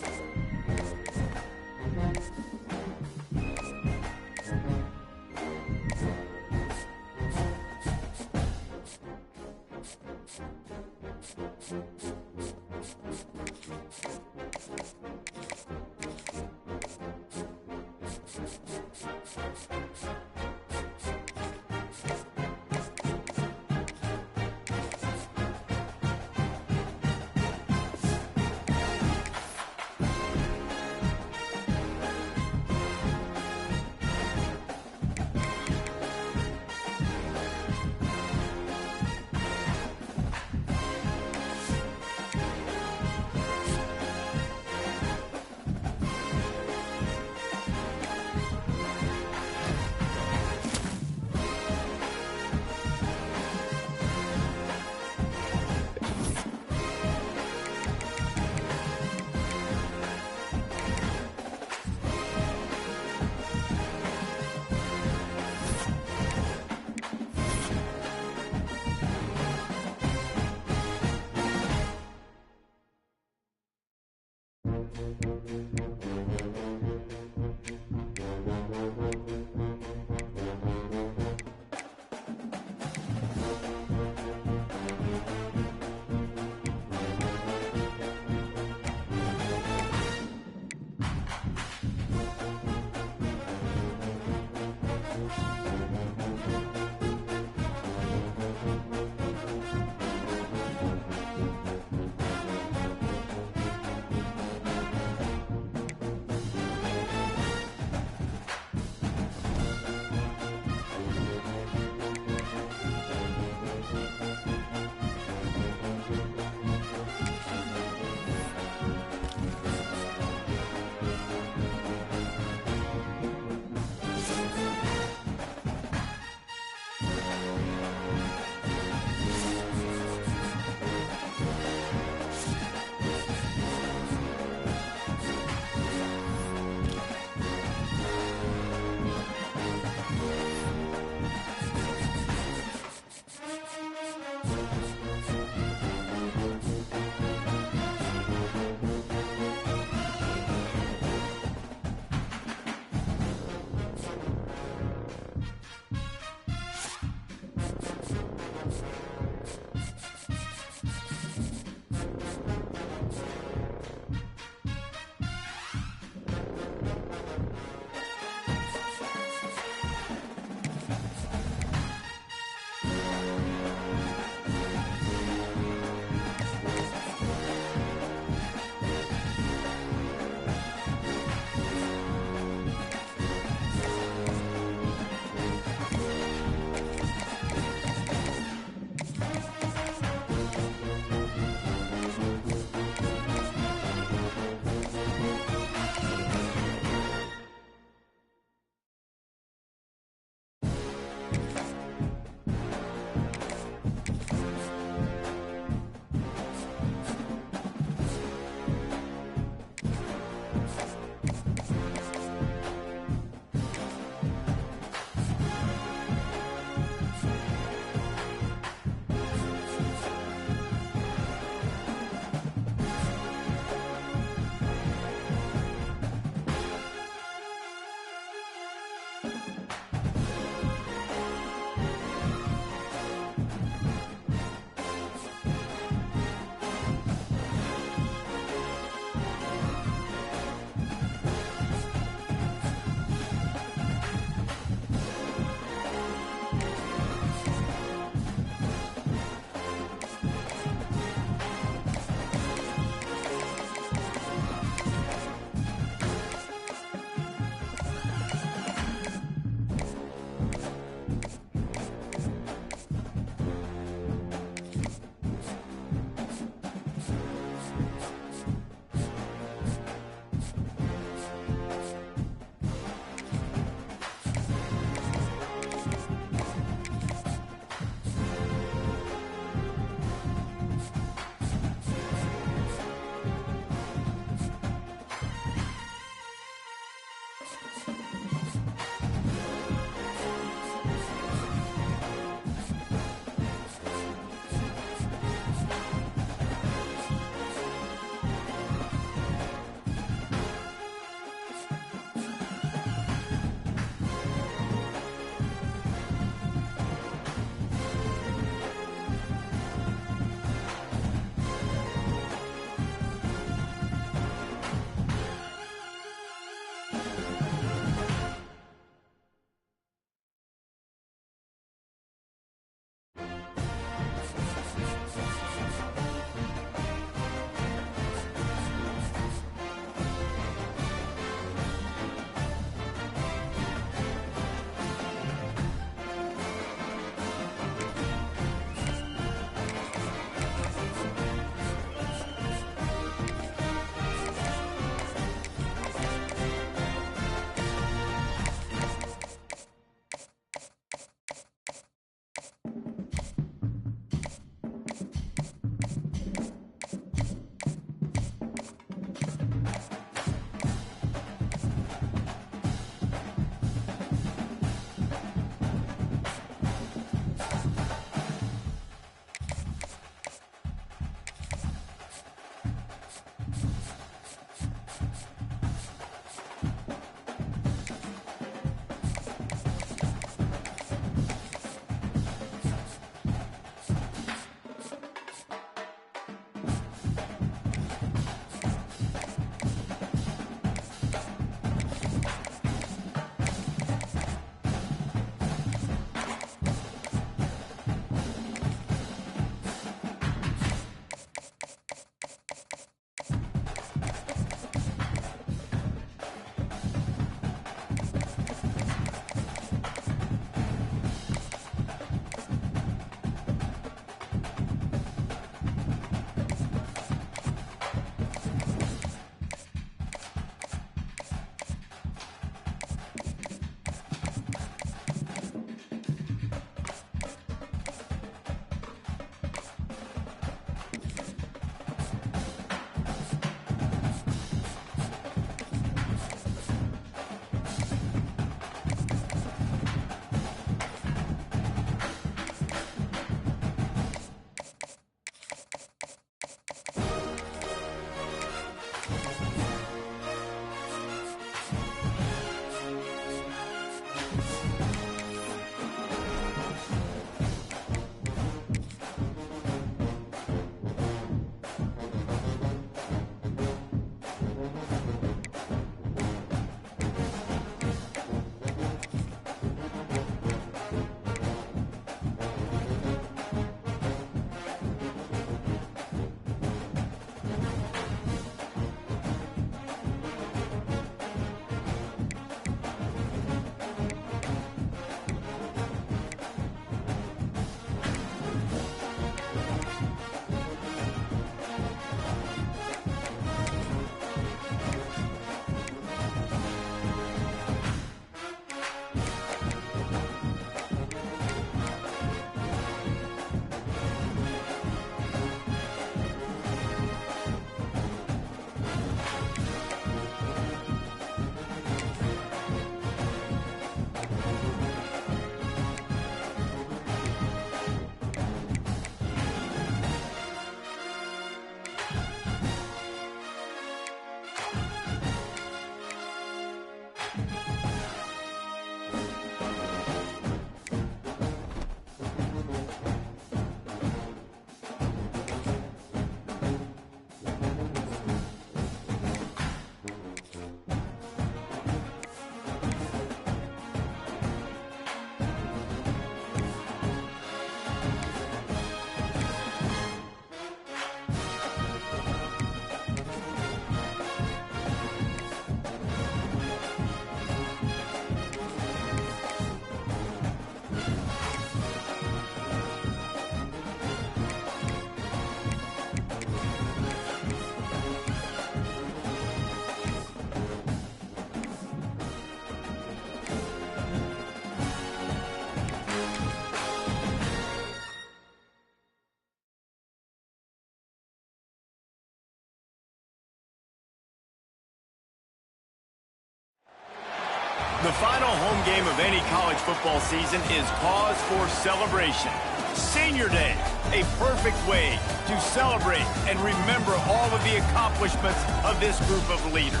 The final home game of any college football season is cause for celebration. Senior Day, a perfect way to celebrate and remember all of the accomplishments of this group of leaders.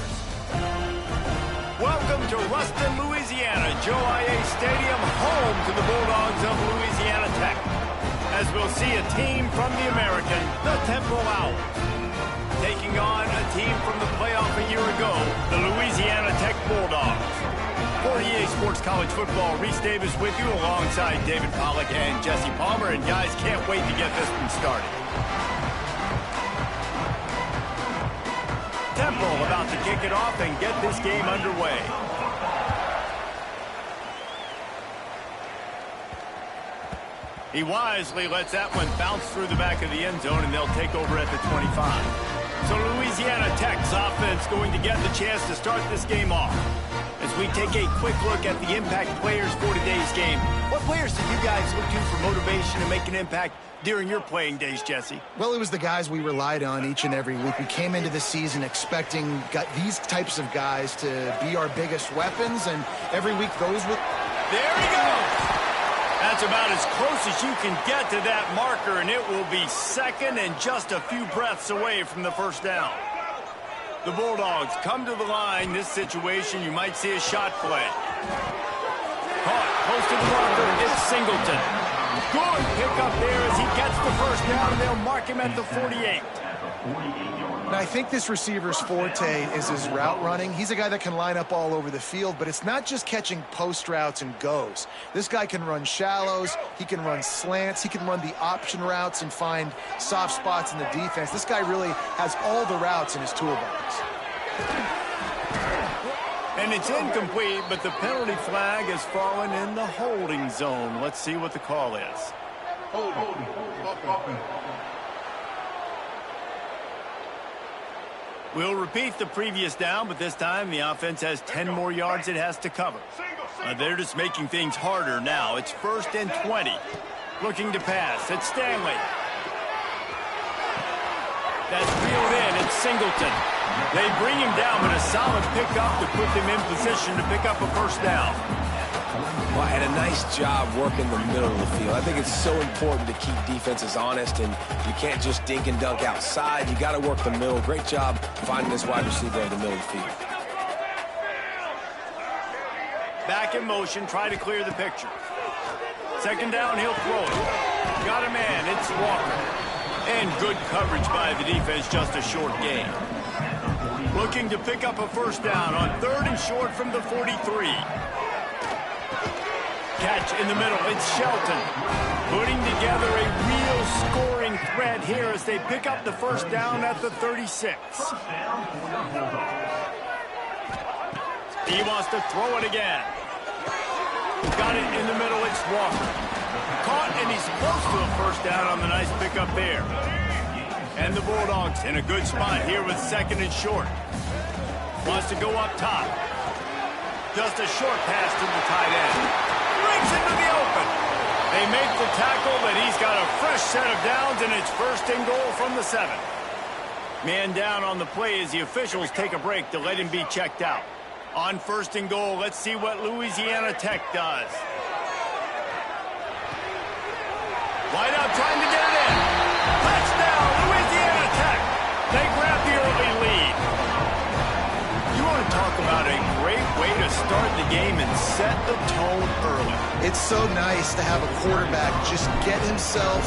Welcome to Ruston, Louisiana, Joe I.A. Stadium, home to the Bulldogs of Louisiana Tech, as we'll see a team from the American, the Temple Owls, taking on a team from the playoff a year ago, the Louisiana Tech Bulldogs. For EA Sports College Football, Reese Davis with you alongside David Pollack and Jesse Palmer. And guys, can't wait to get this one started. Temple about to kick it off and get this game underway. He wisely lets that one bounce through the back of the end zone, and they'll take over at the 25. So Louisiana Tech's offense going to get the chance to start this game off. As we take a quick look at the impact players for today's game, what players did you guys look to for motivation to make an impact during your playing days, Jesse? Well, it was the guys we relied on each and every week. We came into the season expecting these types of guys to be our biggest weapons, and every week those were... There he goes! That's about as close as you can get to that marker, and it will be second and just a few breaths away from the first down. The Bulldogs come to the line. This situation, you might see a shot play. Caught close to the marker. It's Singleton. Good pickup there as he gets the first down. They'll mark him at the 48. Now, I think this receiver's forte is his route running. He's a guy that can line up all over the field, but it's not just catching post routes and goes. This guy can run shallows, he can run slants, he can run the option routes and find soft spots in the defense. This guy really has all the routes in his toolbox. And it's incomplete, but the penalty flag has fallen in the holding zone. Let's see what the call is. We'll repeat the previous down, but this time the offense has 10 more yards it has to cover. They're just making things harder now. It's 1st and 20. Looking to pass. It's Stanley. That's reeled in. It's Singleton. They bring him down, but a solid pickup to put them in position to pick up a first down. Well, and a nice job working the middle of the field. I think it's so important to keep defenses honest, and you can't just dink and dunk outside. You got to work the middle. Great job finding this wide receiver in the middle of the field. Back in motion, try to clear the picture. Second down, he'll throw it. Got a man, it's Walker. And good coverage by the defense, just a short gain. Looking to pick up a first down on 3rd and short from the 43. Catch in the middle, it's Shelton. Putting together a real scoring threat here as they pick up the first down at the 36. He wants to throw it again. Got it in the middle, it's Walker. Caught, and he's close to a first down on the nice pickup there. And the Bulldogs in a good spot here with 2nd and short. Wants to go up top. Just a short pass to the tight end. Brings into the open. They make the tackle, but he's got a fresh set of downs, and it's 1st and goal from the 7. Man down on the play as the officials take a break to let him be checked out. On 1st and goal, let's see what Louisiana Tech does. Wide out trying to get it in. Touchdown, Louisiana Tech. They grab the early lead. You want to talk about a great way to start the game and set the tone early. It's so nice to have a quarterback just get himself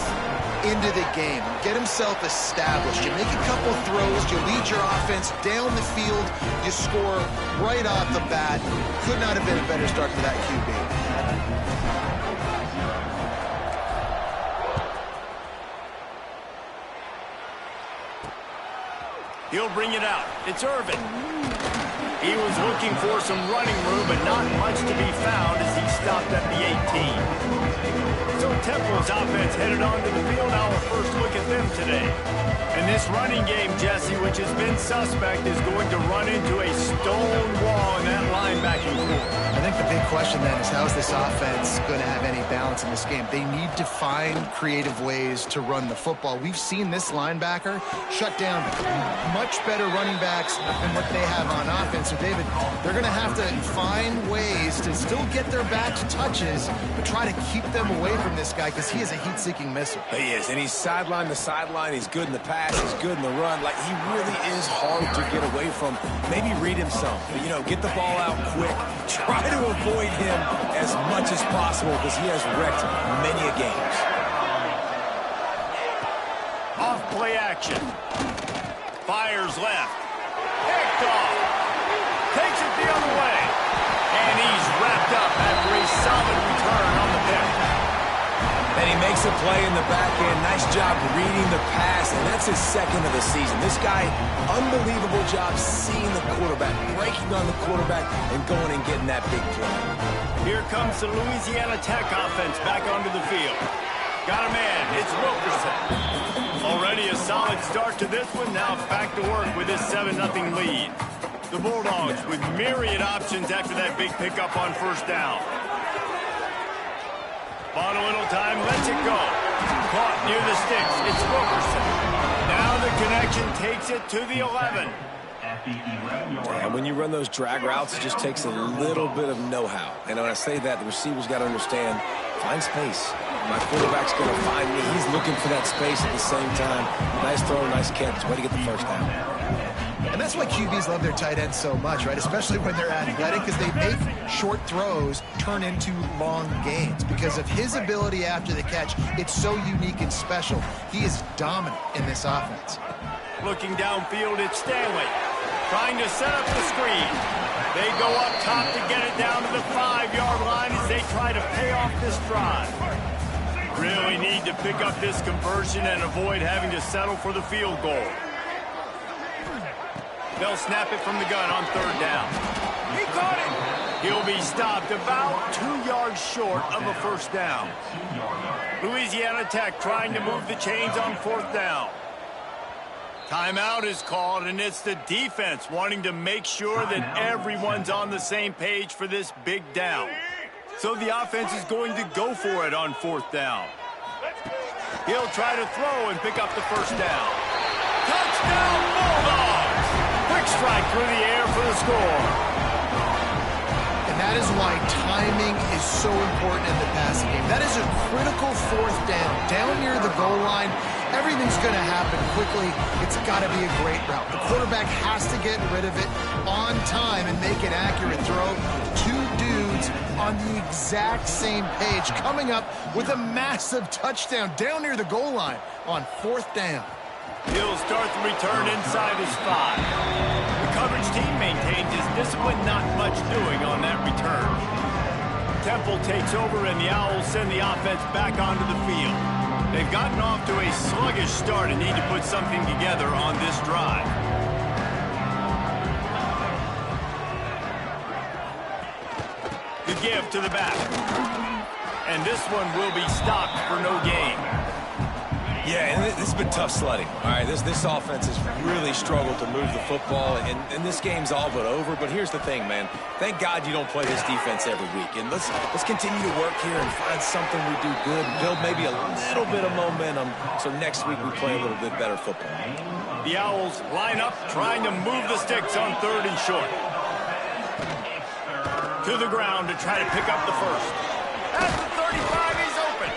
into the game, get himself established. You make a couple throws, you lead your offense down the field, you score right off the bat. Could not have been a better start for that QB. He'll bring it out. It's Irvin. He was looking for some running room, but not much to be found as he stopped at the 18. So Temple's offense headed onto the field. Now a first look at them today. And this running game, Jesse, which has been suspect, is going to run into a stone wall in that linebacking core. I think the big question then is, how is this offense going to have any balance in this game? They need to find creative ways to run the football. We've seen this linebacker shut down much better running backs than what they have on offense. So, David, they're going to have to find ways to still get their backs touches, but try to keep them away from this guy because he is a heat-seeking missile. He is, and he's sideline to sideline. He's good in the pass. He's good in the run. Like, he really is hard to get away from. Maybe read him some. But, get the ball out quick. Try to avoid him as much as possible because he has wrecked many a games. Off play action. Fires left. Picked off. Takes it the other way. And he's wrapped up after a solid return on the pick. And he makes a play in the back end. Nice job reading the pass, and that's his second of the season. This guy, unbelievable job seeing the quarterback, breaking on the quarterback, and going and getting that big play. Here comes the Louisiana Tech offense back onto the field. Got a man. It's Wilkerson. Already a solid start to this one. Now back to work with his 7-0 lead. The Bulldogs with myriad options after that big pickup on first down. Bought a little time, lets it go. Caught near the sticks. It's Wilkerson. Now the connection takes it to the 11. And when you run those drag routes, it just takes a little bit of know-how. And when I say that, the receiver's got to understand, find space. My quarterback's going to find me. He's looking for that space at the same time. Nice throw, nice catch. Way to get the first down. And that's why QBs love their tight ends so much, right? Especially when they're athletic, because they make short throws turn into long gains. Because of his ability after the catch, it's so unique and special. He is dominant in this offense. Looking downfield, it's Stanley. Trying to set up the screen. They go up top to get it down to the 5-yard line as they try to pay off this drive. Really need to pick up this conversion and avoid having to settle for the field goal. They'll snap it from the gun on third down. He caught it. He'll be stopped about 2 yards short of a first down. Louisiana Tech trying to move the chains on fourth down. Timeout is called, and it's the defense wanting to make sure that everyone's on the same page for this big down. So the offense is going to go for it on fourth down. He'll try to throw and pick up the first down. Touchdown, Bulldogs! Quick strike through the air for the score. And that is why timing is so important in the passing game. That is a critical fourth down. Down near the goal line, everything's going to happen quickly. It's got to be a great route. The quarterback has to get rid of it on time and make an accurate throw. Two dudes on the exact same page, coming up with a massive touchdown down near the goal line on fourth down. He'll start the return inside his 5. The coverage team maintains his discipline, not much doing on that return. Temple takes over, and the Owls send the offense back onto the field. They've gotten off to a sluggish start and need to put something together on this drive. The give to the back. And this one will be stopped for no gain. Yeah, and this has been tough sledding. All right, this offense has really struggled to move the football, and this game's all but over. But here's the thing, man. Thank God you don't play this defense every week. And let's continue to work here and find something we do good, build maybe a little bit of momentum so next week we play a little bit better football. The Owls line up, trying to move the sticks on third and short. To the ground to try to pick up the first. At the 35, he's open.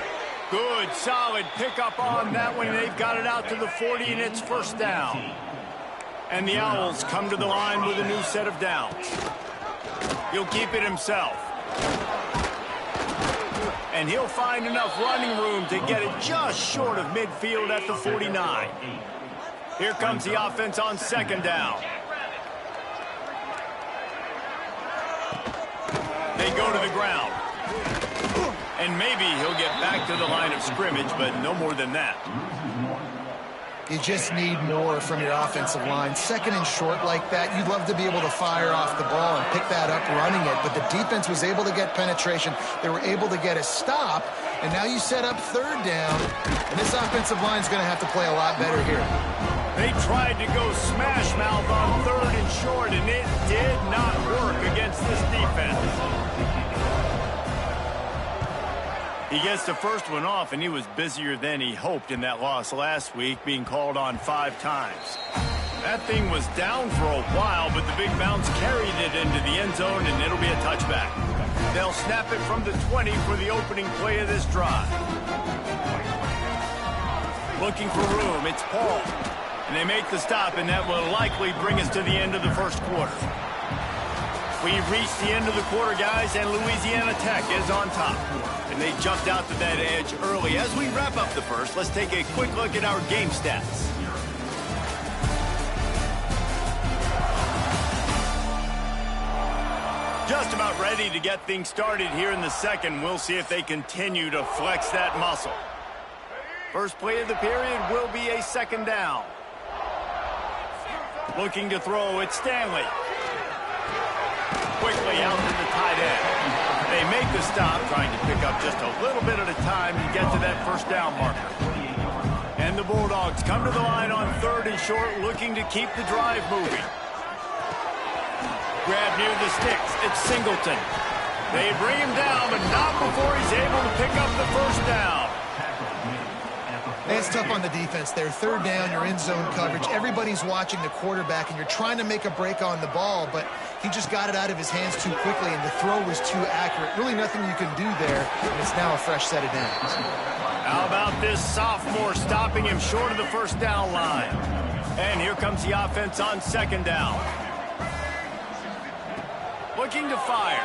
Good, solid pickup on that one. They've got it out to the 40, and it's first down. And the Owls come to the line with a new set of downs. He'll keep it himself. And he'll find enough running room to get it just short of midfield at the 49. Here comes the offense on second down. They go to the ground. And maybe he'll get back to the line of scrimmage, but no more than that. You just need more from your offensive line. Second and short like that, you'd love to be able to fire off the ball and pick that up running it. But the defense was able to get penetration. They were able to get a stop. And now you set up third down. And this offensive line is going to have to play a lot better here. They tried to go smash mouth on third and short, and it did not work against this defense. He gets the first one off, and he was busier than he hoped in that loss last week, being called on 5 times. That thing was down for a while, but the big bounce carried it into the end zone, and it'll be a touchback. They'll snap it from the 20 for the opening play of this drive. Looking for room, it's Paul. And they make the stop, and that will likely bring us to the end of the first quarter. We've reached the end of the quarter, guys, and Louisiana Tech is on top. And they jumped out to that edge early. As we wrap up the first, let's take a quick look at our game stats. Just about ready to get things started here in the second. We'll see if they continue to flex that muscle. First play of the period will be a second down. Looking to throw, it's Stanley. Quickly out to the tight end. They make the stop, trying to pick up just a little bit at a time to get to that first down marker. And the Bulldogs come to the line on 3rd and short, looking to keep the drive moving. Grab near the sticks. It's Singleton. They bring him down, but not before he's able to pick up the first down. It's tough on the defense there. 3rd down, you're in zone coverage. Everybody's watching the quarterback, and you're trying to make a break on the ball, but he just got it out of his hands too quickly, and the throw was too accurate. Really nothing you can do there, and it's now a fresh set of downs. How about this sophomore stopping him short of the first down line? And here comes the offense on 2nd down. Looking to fire.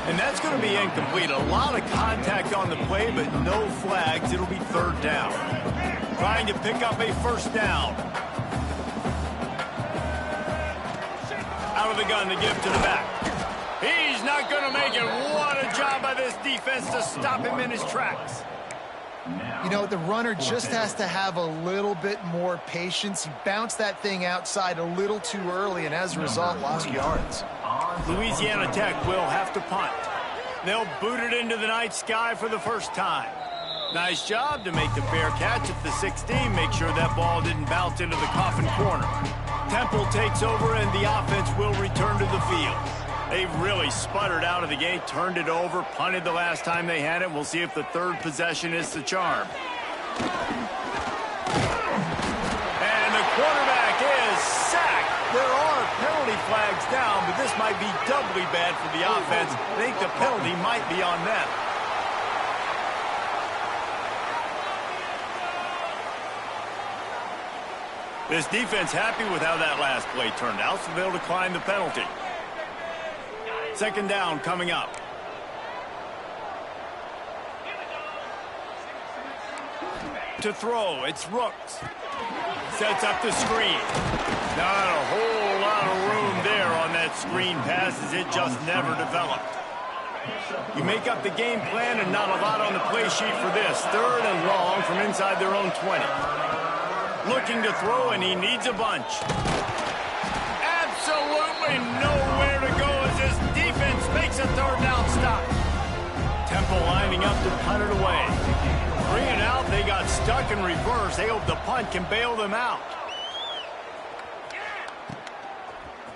And that's going to be incomplete. A lot of contact on the play, but no flags. It'll be 3rd down. Trying to pick up a first down. Out of the gun to give to the back. He's not going to make it. What a job by this defense to stop him in his tracks. You know, the runner just has to have a little bit more patience. He bounced that thing outside a little too early, and as a result, lost yards. Louisiana Tech will have to punt. They'll boot it into the night sky for the first time. Nice job to make the fair catch at the 16. Make sure that ball didn't bounce into the coffin corner. Temple takes over, and the offense will return to the field. They really sputtered out of the gate, turned it over, punted the last time they had it. We'll see if the 3rd possession is the charm. And the quarterback is sacked. There are penalty flags down, but this might be doubly bad for the offense. I think the penalty might be on them. This defense happy with how that last play turned out, so they'll decline the penalty. 2nd down coming up. To throw, it's Rooks. Sets up the screen. Not a whole lot of room there on that screen pass, as it just never developed. You make up the game plan and not a lot on the play sheet for this. 3rd and long from inside their own 20. Looking to throw, and he needs a bunch. Absolutely nowhere to go as this defense makes a 3rd down stop. Temple lining up to punt it away. Bring it out. They got stuck in reverse. They hope the punt can bail them out.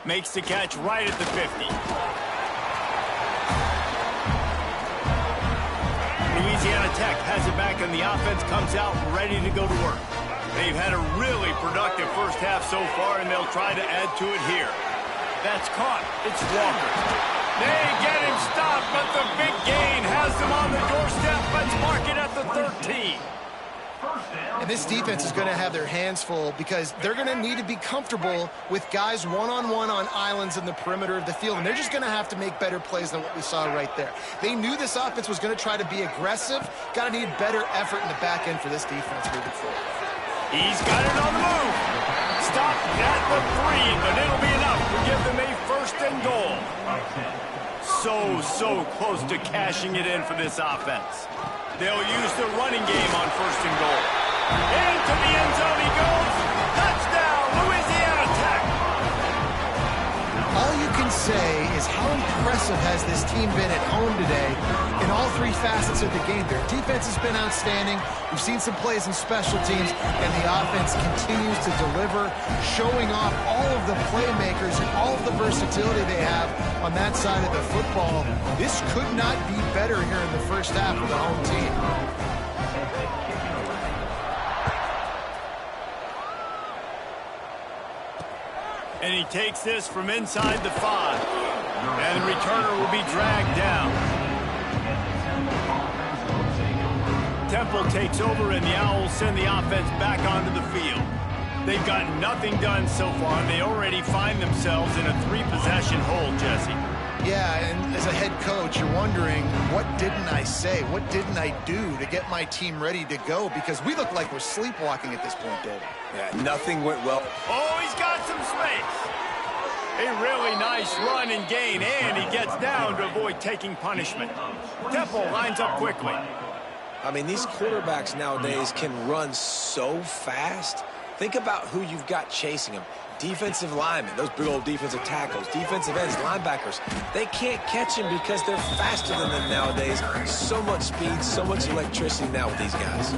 Makes the catch right at the 50. Louisiana Tech has it back, and the offense comes out ready to go to work. They've had a really productive first half so far, and they'll try to add to it here. That's caught. It's Walker. They get him stopped, but the big gain has them on the doorstep. Let's mark it at the 13. And this defense is going to have their hands full because they're going to need to be comfortable with guys one-on-one on islands in the perimeter of the field, and they're just going to have to make better plays than what we saw right there. They knew this offense was going to try to be aggressive. Got to need better effort in the back end for this defense moving forward. He's got it on the move. Stop at the 3, but it'll be enough to give them a 1st and goal. So close to cashing it in for this offense. They'll use the running game on 1st and goal. Into the end zone he goes. Touchdown, Louisiana Tech. All you can say is how impressive has this team been at home today in all 3 facets of the game. Their defense has been outstanding. We've seen some plays in special teams, and the offense continues to deliver, showing off all of the playmakers and all of the versatility they have on that side of the football. This could not be better here in the first half of the home team. And he takes this from inside the 5. And the returner will be dragged down. Temple takes over, and the Owls send the offense back onto the field. They've got nothing done so far, and they already find themselves in a 3-possession hole, Jesse. Yeah, and as a head coach, you're wondering, what didn't I say? What didn't I do to get my team ready to go? Because we look like we're sleepwalking at this point, David. Yeah, nothing went well. Oh, he's got some space. A really nice run and gain, and he gets down to avoid taking punishment. Temple lines up quickly. I mean, these quarterbacks nowadays can run so fast. Think about who you've got chasing them. Defensive linemen, those big old defensive tackles, defensive ends, linebackers. They can't catch him because they're faster than them nowadays. So much speed, so much electricity now with these guys.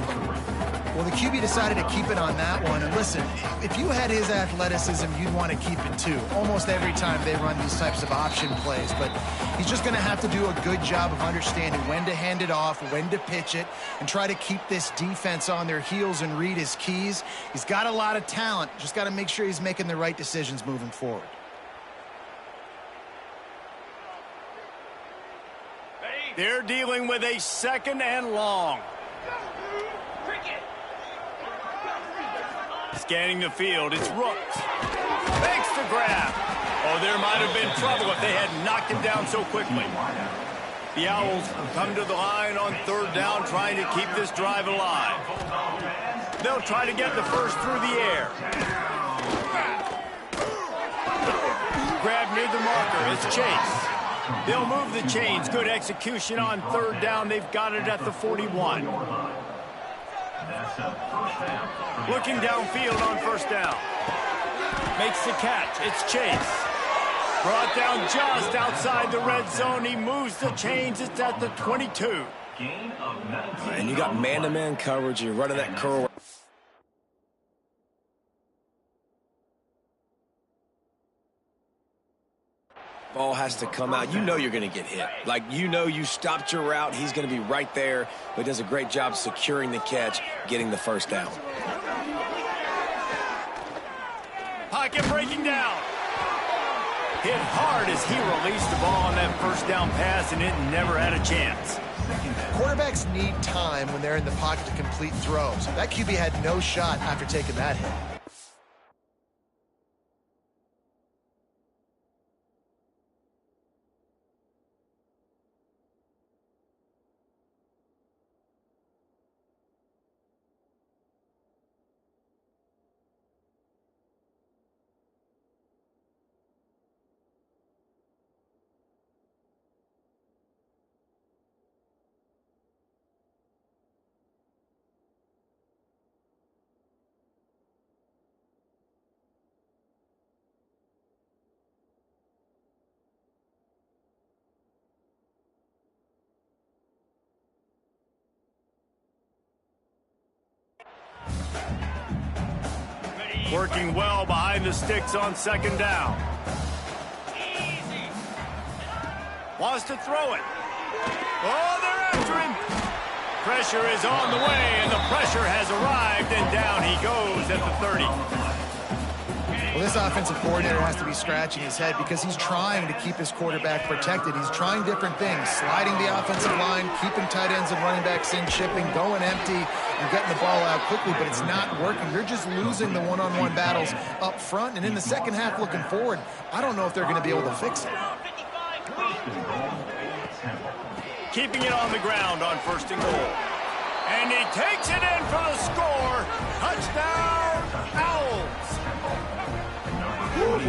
Well, the QB decided to keep it on that one. And listen, if you had his athleticism, you'd want to keep it too. Almost every time they run these types of option plays. But he's just going to have to do a good job of understanding when to hand it off, when to pitch it, and try to keep this defense on their heels and read his keys. He's got a lot of talent. Just got to make sure he's making the right decisions moving forward. They're dealing with a 2nd and long. Scanning the field, it's Rooks. Makes the grab. Oh, there might have been trouble if they had knocked him down so quickly. The Owls come to the line on 3rd down, trying to keep this drive alive. They'll try to get the first through the air. Grab near the marker, it's Chase. They'll move the chains. Good execution on 3rd down. They've got it at the 41. Looking downfield on 1st down. Makes the catch. It's Chase. Brought down just outside the red zone. He moves the chains. It's at the 22. And you got man-to-man coverage. You're running that curl. Ball has to come out. You know you're going to get hit. Like, you know you stopped your route. He's going to be right there. But he does a great job securing the catch, getting the 1st down. Pocket breaking down. Hit hard as he released the ball on that 1st down pass, and it never had a chance. Quarterbacks need time when they're in the pocket to complete throws. That QB had no shot after taking that hit. Working well behind the sticks on 2nd down. Wants to throw it. Oh, they're after him. Pressure is on the way, and the pressure has arrived, and down he goes at the 30. Well, this offensive coordinator has to be scratching his head because he's trying to keep his quarterback protected. He's trying different things, sliding the offensive line, keeping tight ends and running backs in, chipping, going empty, and getting the ball out quickly, but it's not working. They're just losing the one-on-one battles up front, and in the second half looking forward, I don't know if they're going to be able to fix it. Keeping it on the ground on 1st and goal. And he takes it in for the score. Touchdown, Owls.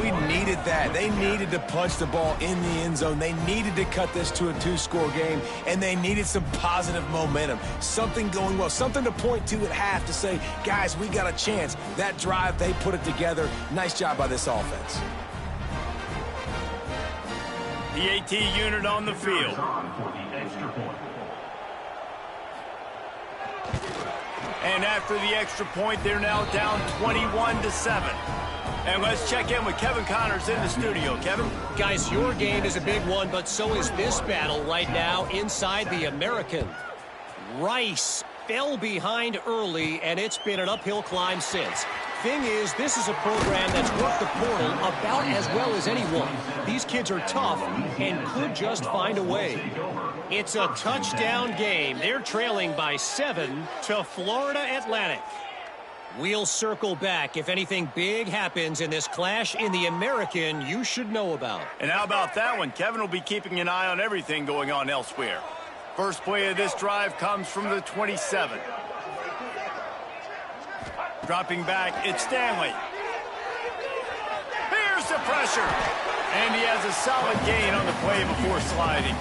We needed that. They needed to punch the ball in the end zone. They needed to cut this to a 2-score game, and they needed some positive momentum. Something going well, something to point to at half to say, guys, we got a chance. That drive, they put it together. Nice job by this offense. The AT unit on the field. And after the extra point, they're now down 21-7. And let's check in with Kevin Connors in the studio. Kevin? Guys, your game is a big one, but so is this battle right now inside the American. Rice fell behind early, and it's been an uphill climb since. Thing is, this is a program that's worked the portal about as well as anyone. These kids are tough and could just find a way. It's a touchdown game. They're trailing by 7 to Florida Atlantic. We'll circle back if anything big happens in this clash in the American you should know about. And how about that one? Kevin will be keeping an eye on everything going on elsewhere. First play of this drive comes from the 27. Dropping back, it's Stanley. Here's the pressure. And he has a solid gain on the play before sliding.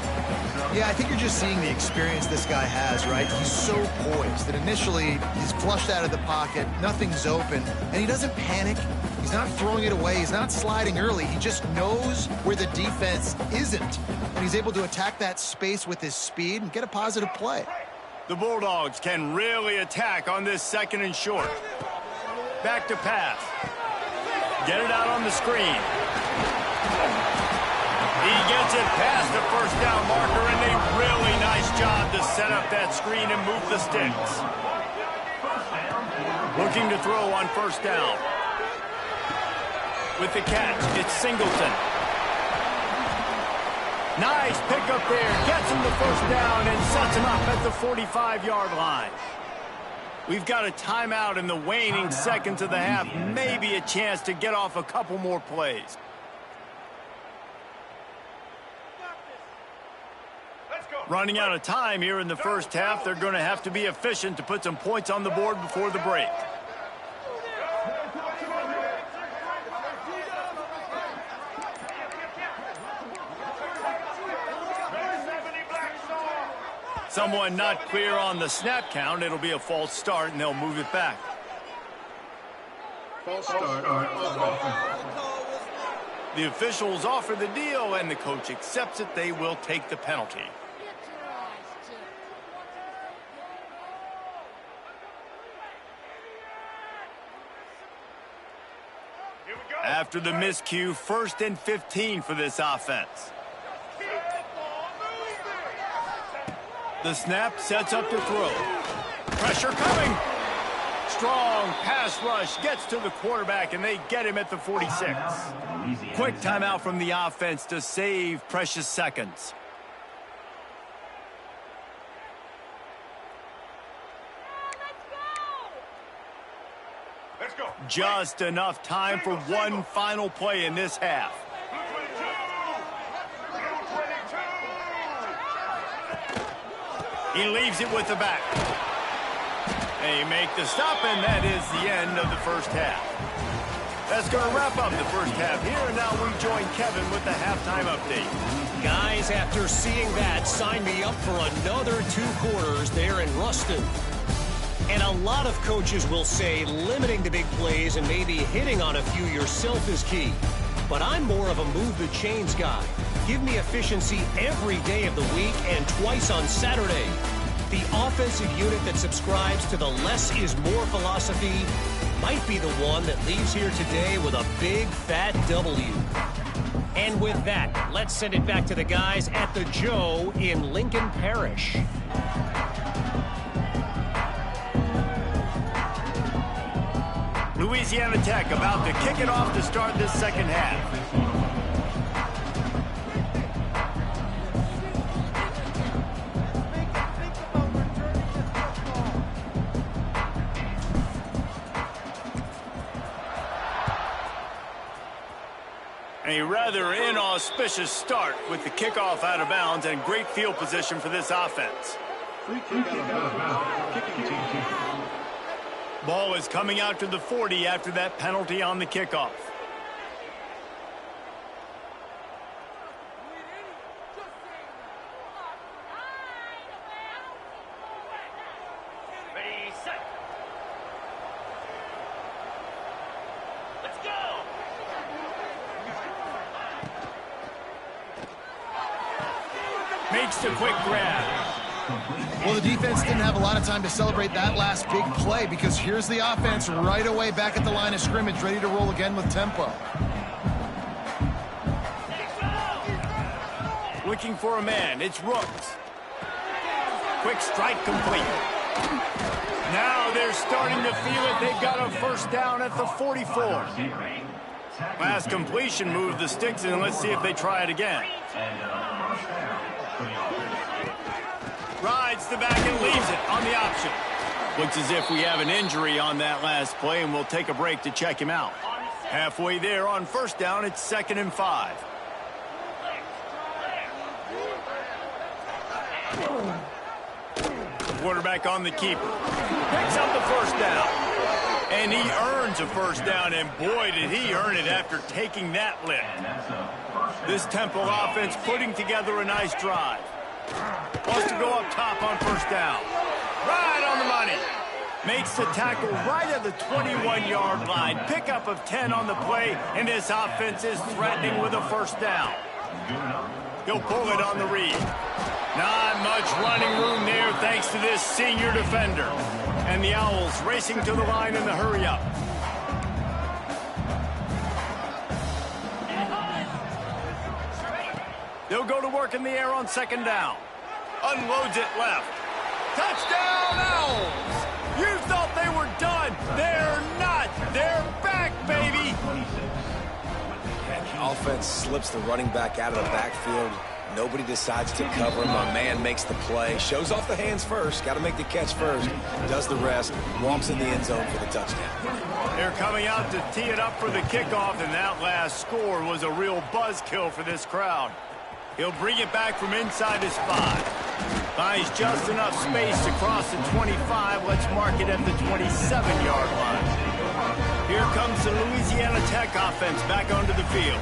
Yeah, I think you're just seeing the experience this guy has, right? He's so poised that initially he's flushed out of the pocket, nothing's open, and he doesn't panic. He's not throwing it away. He's not sliding early. He just knows where the defense isn't, and he's able to attack that space with his speed and get a positive play. The Bulldogs can really attack on this 2nd and short. Back to pass. Get it out on the screen. He gets it past the first down marker, and a really nice job to set up that screen and move the sticks. Looking to throw on first down. With the catch, it's Singleton. Nice pickup there. Gets him the first down and sets him up at the 45-yard line. We've got a timeout in the waning seconds of the half. Maybe a chance to get off a couple more plays. Running out of time here in the first half. They're going to have to be efficient to put some points on the board before the break. Someone not clear on the snap count. It'll be a false start, and they'll move it back. False start. The officials offer the deal, and the coach accepts it. They will take the penalty. After the miscue, 1st and 15 for this offense. The snap sets up to throw. Pressure coming. Strong pass rush gets to the quarterback, and they get him at the 46. Quick timeout from the offense to save precious seconds. Let's go. Just enough time for one final play in this half. He leaves it with the back. They make the stop, and that is the end of the first half. That's going to wrap up the first half here, and now we join Kevin with the halftime update. Guys, after seeing that, sign me up for another 2 quarters there in Ruston. And a lot of coaches will say limiting the big plays and maybe hitting on a few yourself is key. But I'm more of a move the chains guy. Give me efficiency every day of the week and twice on Saturday. The offensive unit that subscribes to the less is more philosophy might be the one that leaves here today with a big fat W. And with that, let's send it back to the guys at the Joe in Lincoln Parish. Louisiana Tech about to kick it off to start this second half. A rather inauspicious start with the kickoff out of bounds and great field position for this offense. Ball is coming out to the 40 after that penalty on the kickoff. Let's go. Makes the quick grab. Well, the defense didn't have a lot of time to celebrate that last big play because here's the offense right away back at the line of scrimmage, ready to roll again with tempo. Looking for a man, it's Rooks. Quick strike complete. Now they're starting to feel it. They've got a first down at the 44. Last completion moved the sticks in. Let's see if they try it again. Rides the back and leaves it on the option. Looks as if we have an injury on that last play, and we'll take a break to check him out. Halfway there on first down, it's 2nd and 5. Quarterback on the keeper. Picks up the first down. And he earns a first down, and boy, did he earn it after taking that lift. This Temple offense putting together a nice drive. Wants to go up top on first down. Right on the money. Makes the tackle right at the 21-yard line. Pickup of 10 on the play, and this offense is threatening with a first down. He'll pull it on the read. Not much running room there thanks to this senior defender. And the Owls racing to the line in the hurry-up. They'll go to work in the air on 2nd down. Unloads it left. Touchdown, Owls! You thought they were done. They're not. They're back, baby. And the offense slips the running back out of the backfield. Nobody decides to cover him. My man makes the play. Shows off the hands first. Got to make the catch first. Does the rest. Walks in the end zone for the touchdown. They're coming out to tee it up for the kickoff, and that last score was a real buzzkill for this crowd. He'll bring it back from inside his 5. Finds just enough space to cross the 25. Let's mark it at the 27-yard line. Here comes the Louisiana Tech offense back onto the field.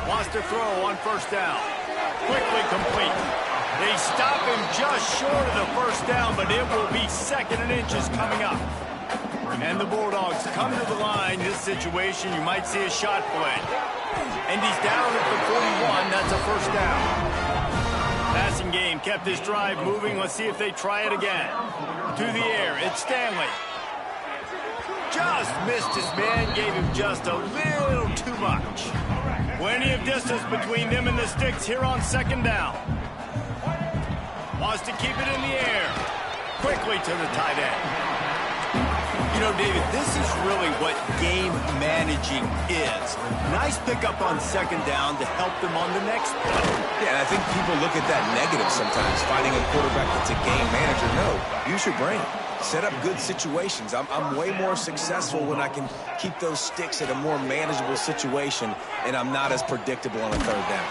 Wants to throw on first down. Quickly complete. They stop him just short of the first down, but it will be 2nd and inches coming up. And the Bulldogs come to the line. This situation, you might see a shot play. And he's down at the 41. That's a first down. Passing game kept this drive moving. Let's see if they try it again. To the air, it's Stanley. Just missed his man, gave him just a little too much. Plenty of distance between them and the sticks here on 2nd down. Wants to keep it in the air. Quickly to the tight end. You know, David, this is really what game managing is. Nice pickup on 2nd down to help them on the next play. Yeah, and I think people look at that negative sometimes, finding a quarterback that's a game manager. No, use your brain. Set up good situations. I'm way more successful when I can keep those sticks at a more manageable situation, and I'm not as predictable on a 3rd down.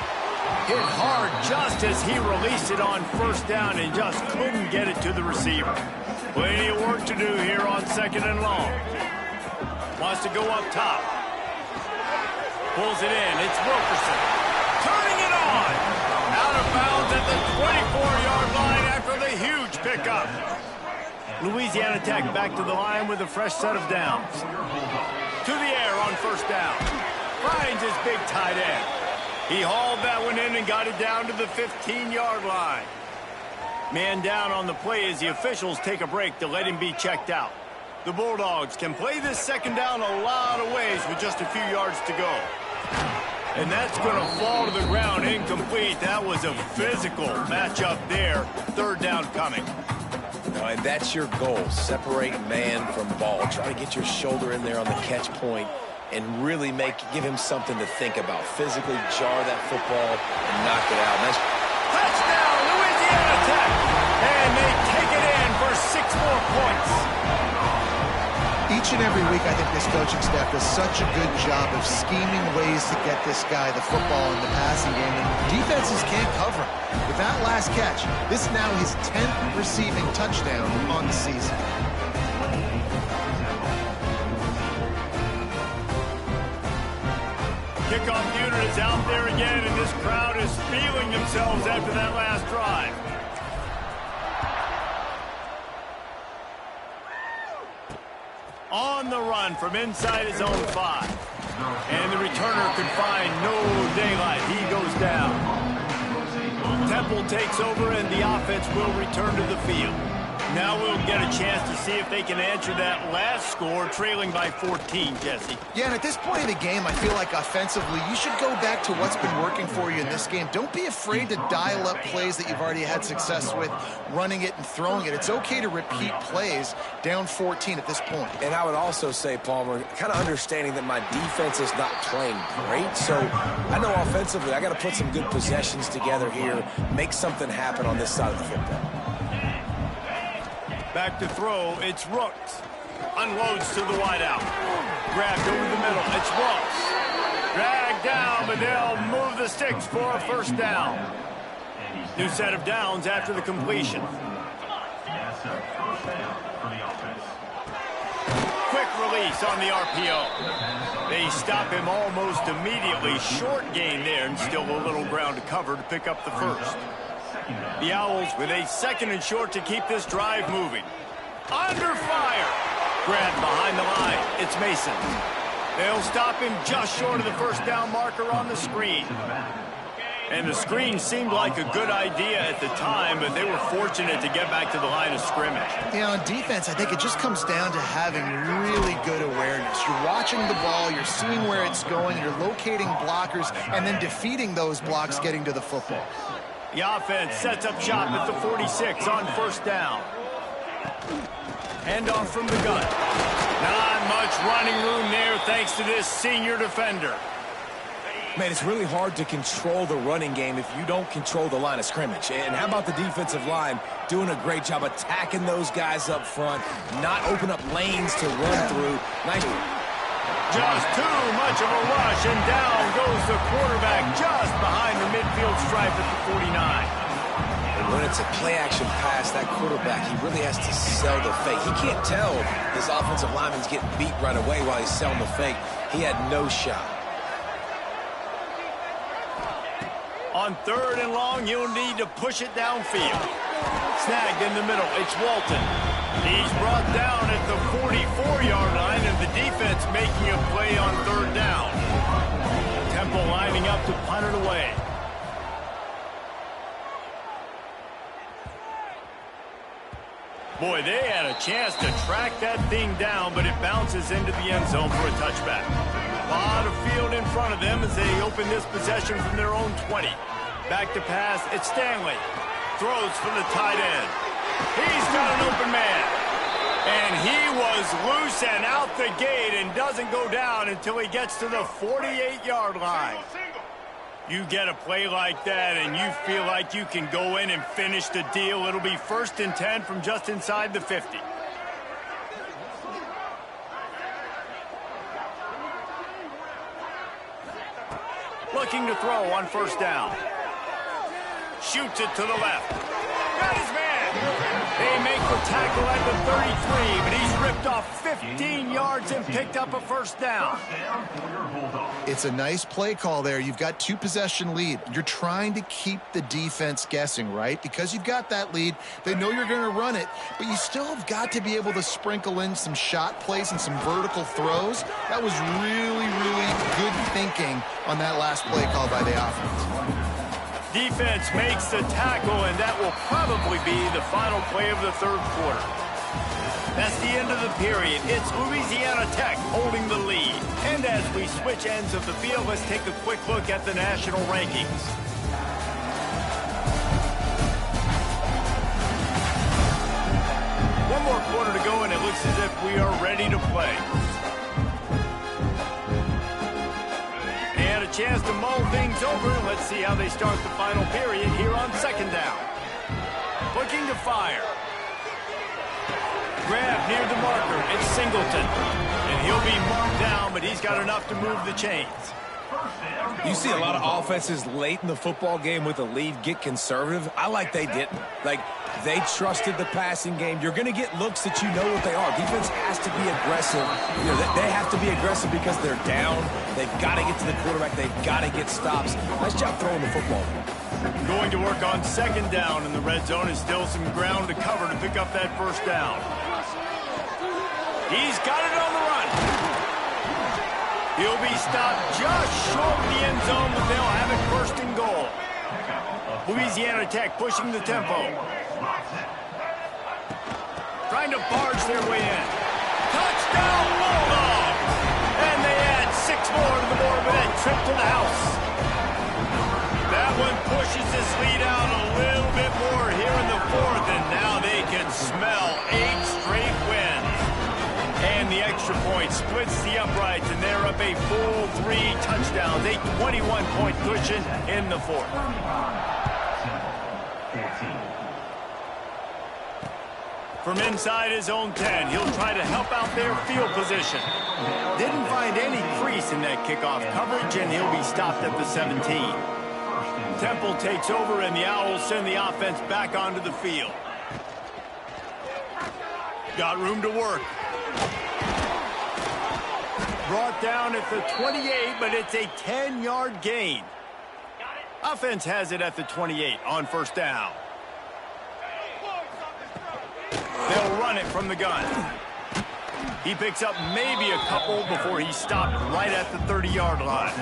Hit hard just as he released it on first down and just couldn't get it to the receiver. Plenty of work to do here on 2nd and long. Wants to go up top. Pulls it in. It's Wilkerson. Turning it on. Out of bounds at the 24-yard line after the huge pickup. Louisiana Tech back to the line with a fresh set of downs. To the air on first down. Finds his big tight end. He hauled that one in and got it down to the 15-yard line. Man down on the play as the officials take a break to let him be checked out. The Bulldogs can play this 2nd down a lot of ways with just a few yards to go. And that's going to fall to the ground incomplete. That was a physical matchup there. 3rd down coming. And that's your goal. Separate man from ball. Try to get your shoulder in there on the catch point and really give him something to think about. Physically jar that football and knock it out. Nice. Touchdown, Louisiana Tech! And they take it in for 6 more points. Each and every week, I think this coaching staff does such a good job of scheming ways to get this guy the football in the passing game, and defenses can't cover him. With that last catch, this is now his 10th receiving touchdown on the season. Kickoff unit is out there again, and this crowd is feeling themselves after that last drive. On the run from inside his own 5. And the returner could find no daylight. He goes down. Temple takes over, and the offense will return to the field. Now we'll get a chance to see if they can answer that last score, trailing by 14, Jesse. Yeah, and at this point in the game, I feel like offensively, you should go back to what's been working for you in this game. Don't be afraid to dial up plays that you've already had success with, running it and throwing it. It's okay to repeat plays down 14 at this point. And I would also say, Palmer, kind of understanding that my defense is not playing great, so I know offensively I got to put some good possessions together here, make something happen on this side of the football. Back to throw, it's Rooks. Unloads to the wideout. Grabbed over the middle, it's Ross. Dragged down, but they'll move the sticks for a first down. New set of downs after the completion. Quick release on the RPO. They stop him almost immediately. Short gain there, and still a little ground to cover to pick up the first. The Owls with a 2nd and short to keep this drive moving. Under fire. Grabbed behind the line. It's Mason. They'll stop him just short of the first down marker on the screen. And the screen seemed like a good idea at the time, but they were fortunate to get back to the line of scrimmage. Yeah, on defense, I think it just comes down to having really good awareness. You're watching the ball, you're seeing where it's going, you're locating blockers, and then defeating those blocks getting to the football. The offense sets up shop at the 46 on first down. Handoff from the gun. Not much running room there thanks to this senior defender. Man, it's really hard to control the running game if you don't control the line of scrimmage. And how about the defensive line doing a great job attacking those guys up front, not open up lanes to run through. Nice. Just too much of a rush, and down goes the quarterback just behind the midfield stripe at the 49. And when it's a play-action pass, that quarterback, he really has to sell the fake. He can't tell his offensive lineman's getting beat right away while he's selling the fake. He had no shot. On 3rd and long, you'll need to push it downfield. Snagged in the middle, it's Walton. He's brought down at the 44-yard line, and the defense making a play on 3rd down. Temple lining up to punt it away. Boy, they had a chance to track that thing down, but it bounces into the end zone for a touchback. A lot of field in front of them as they open this possession from their own 20. Back to pass, it's Stanley. Throws for the tight end. He's got an open man. And he was loose and out the gate and doesn't go down until he gets to the 48-yard line. You get a play like that and you feel like you can go in and finish the deal. It'll be 1st and 10 from just inside the 50. Looking to throw on first down. Shoots it to the left. Got his man. They make the tackle at the 33, but he's ripped off 15 yards and picked up a first down. It's a nice play call there. You've got 2-possession lead. You're trying to keep the defense guessing, right? Because you've got that lead, they know you're going to run it, but you still have got to be able to sprinkle in some shot plays and some vertical throws. That was really, really good thinking on that last play call by the offense. Defense makes the tackle, and that will probably be the final play of the 3rd quarter. That's the end of the period. It's Louisiana Tech holding the lead. And as we switch ends of the field, let's take a quick look at the national rankings. One more quarter to go, and it looks as if we are ready to play. And a chance to mull things over. Let's see how they start the final period here on 2nd down. Looking to fire. Grab near the marker. It's Singleton. And he'll be marked down, but he's got enough to move the chains. You see a lot of offenses late in the football game with a lead get conservative. I like they didn't. Like, they trusted the passing game. You're going to get looks that you know what they are. Defense has to be aggressive. You know, they have to be aggressive because they're down. They've got to get to the quarterback. They've got to get stops. Nice job throwing the football. Going to work on 2nd down in the red zone, and still some ground to cover to pick up that first down. He's got it on the run. He'll be stopped just short of the end zone, but they'll have it 1st and goal. Louisiana Tech pushing the tempo. trying to barge their way in. Touchdown, Bulldogs! And they add 6 more to the board with that trip to the house. That one pushes this lead out a little bit more here in the 4th, and now they can smell 8 straight wins. And the extra point splits the uprights, and they're up a full 3 touchdowns, a 21-point cushion in the 4th. From inside his own 10, he'll try to help out their field position. Didn't find any crease in that kickoff coverage, and he'll be stopped at the 17. Temple takes over, and the Owls send the offense back onto the field. Got room to work. Brought down at the 28, but it's a 10-yard gain. Offense has it at the 28 on 1st down. They'll run it from the gun. He picks up maybe a couple before he's stopped right at the 30-yard line.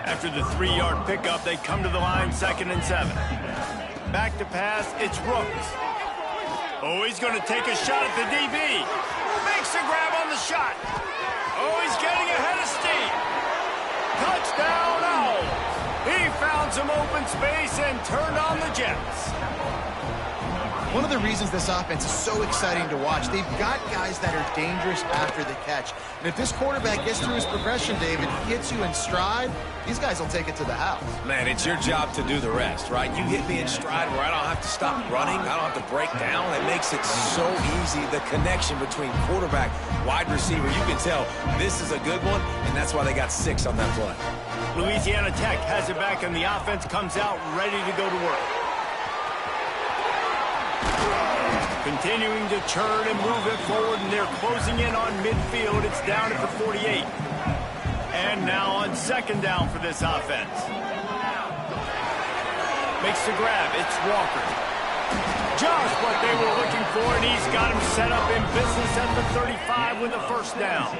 After the 3-yard pickup, they come to the line 2nd and 7. Back to pass, it's Rooks. Oh, he's going to take a shot at the DB. Makes the grab on the shot. Oh, he's getting ahead of steam. Touchdown, Owls. He found some open space and turned on the Jets. One of the reasons this offense is so exciting to watch, they've got guys that are dangerous after the catch. And if this quarterback gets through his progression, David, he hits you in stride, these guys will take it to the house. Man, it's your job to do the rest, right? You hit me in stride where I don't have to stop running. I don't have to break down. It makes it so easy. The connection between quarterback, wide receiver, you can tell this is a good one, and that's why they got 6 on that play. Louisiana Tech has it back, and the offense comes out ready to go to work. Continuing to churn and move it forward, and they're closing in on midfield. It's down at the 48. And now on 2nd down for this offense. Makes the grab. It's Walker. Just what they were looking for, and he's got him set up in business at the 35 with a 1st down.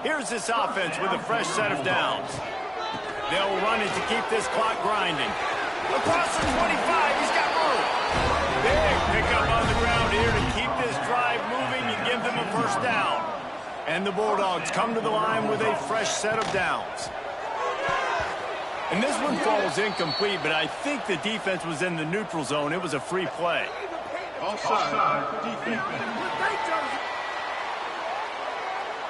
Here's this offense with a fresh set of downs. They'll run it to keep this clock grinding. Across the 25, he's got room. Big pickup on the ground here to keep this drive moving and give them a 1st down. And the Bulldogs come to the line with a fresh set of downs. And this one falls incomplete, but I think the defense was in the neutral zone. It was a free play.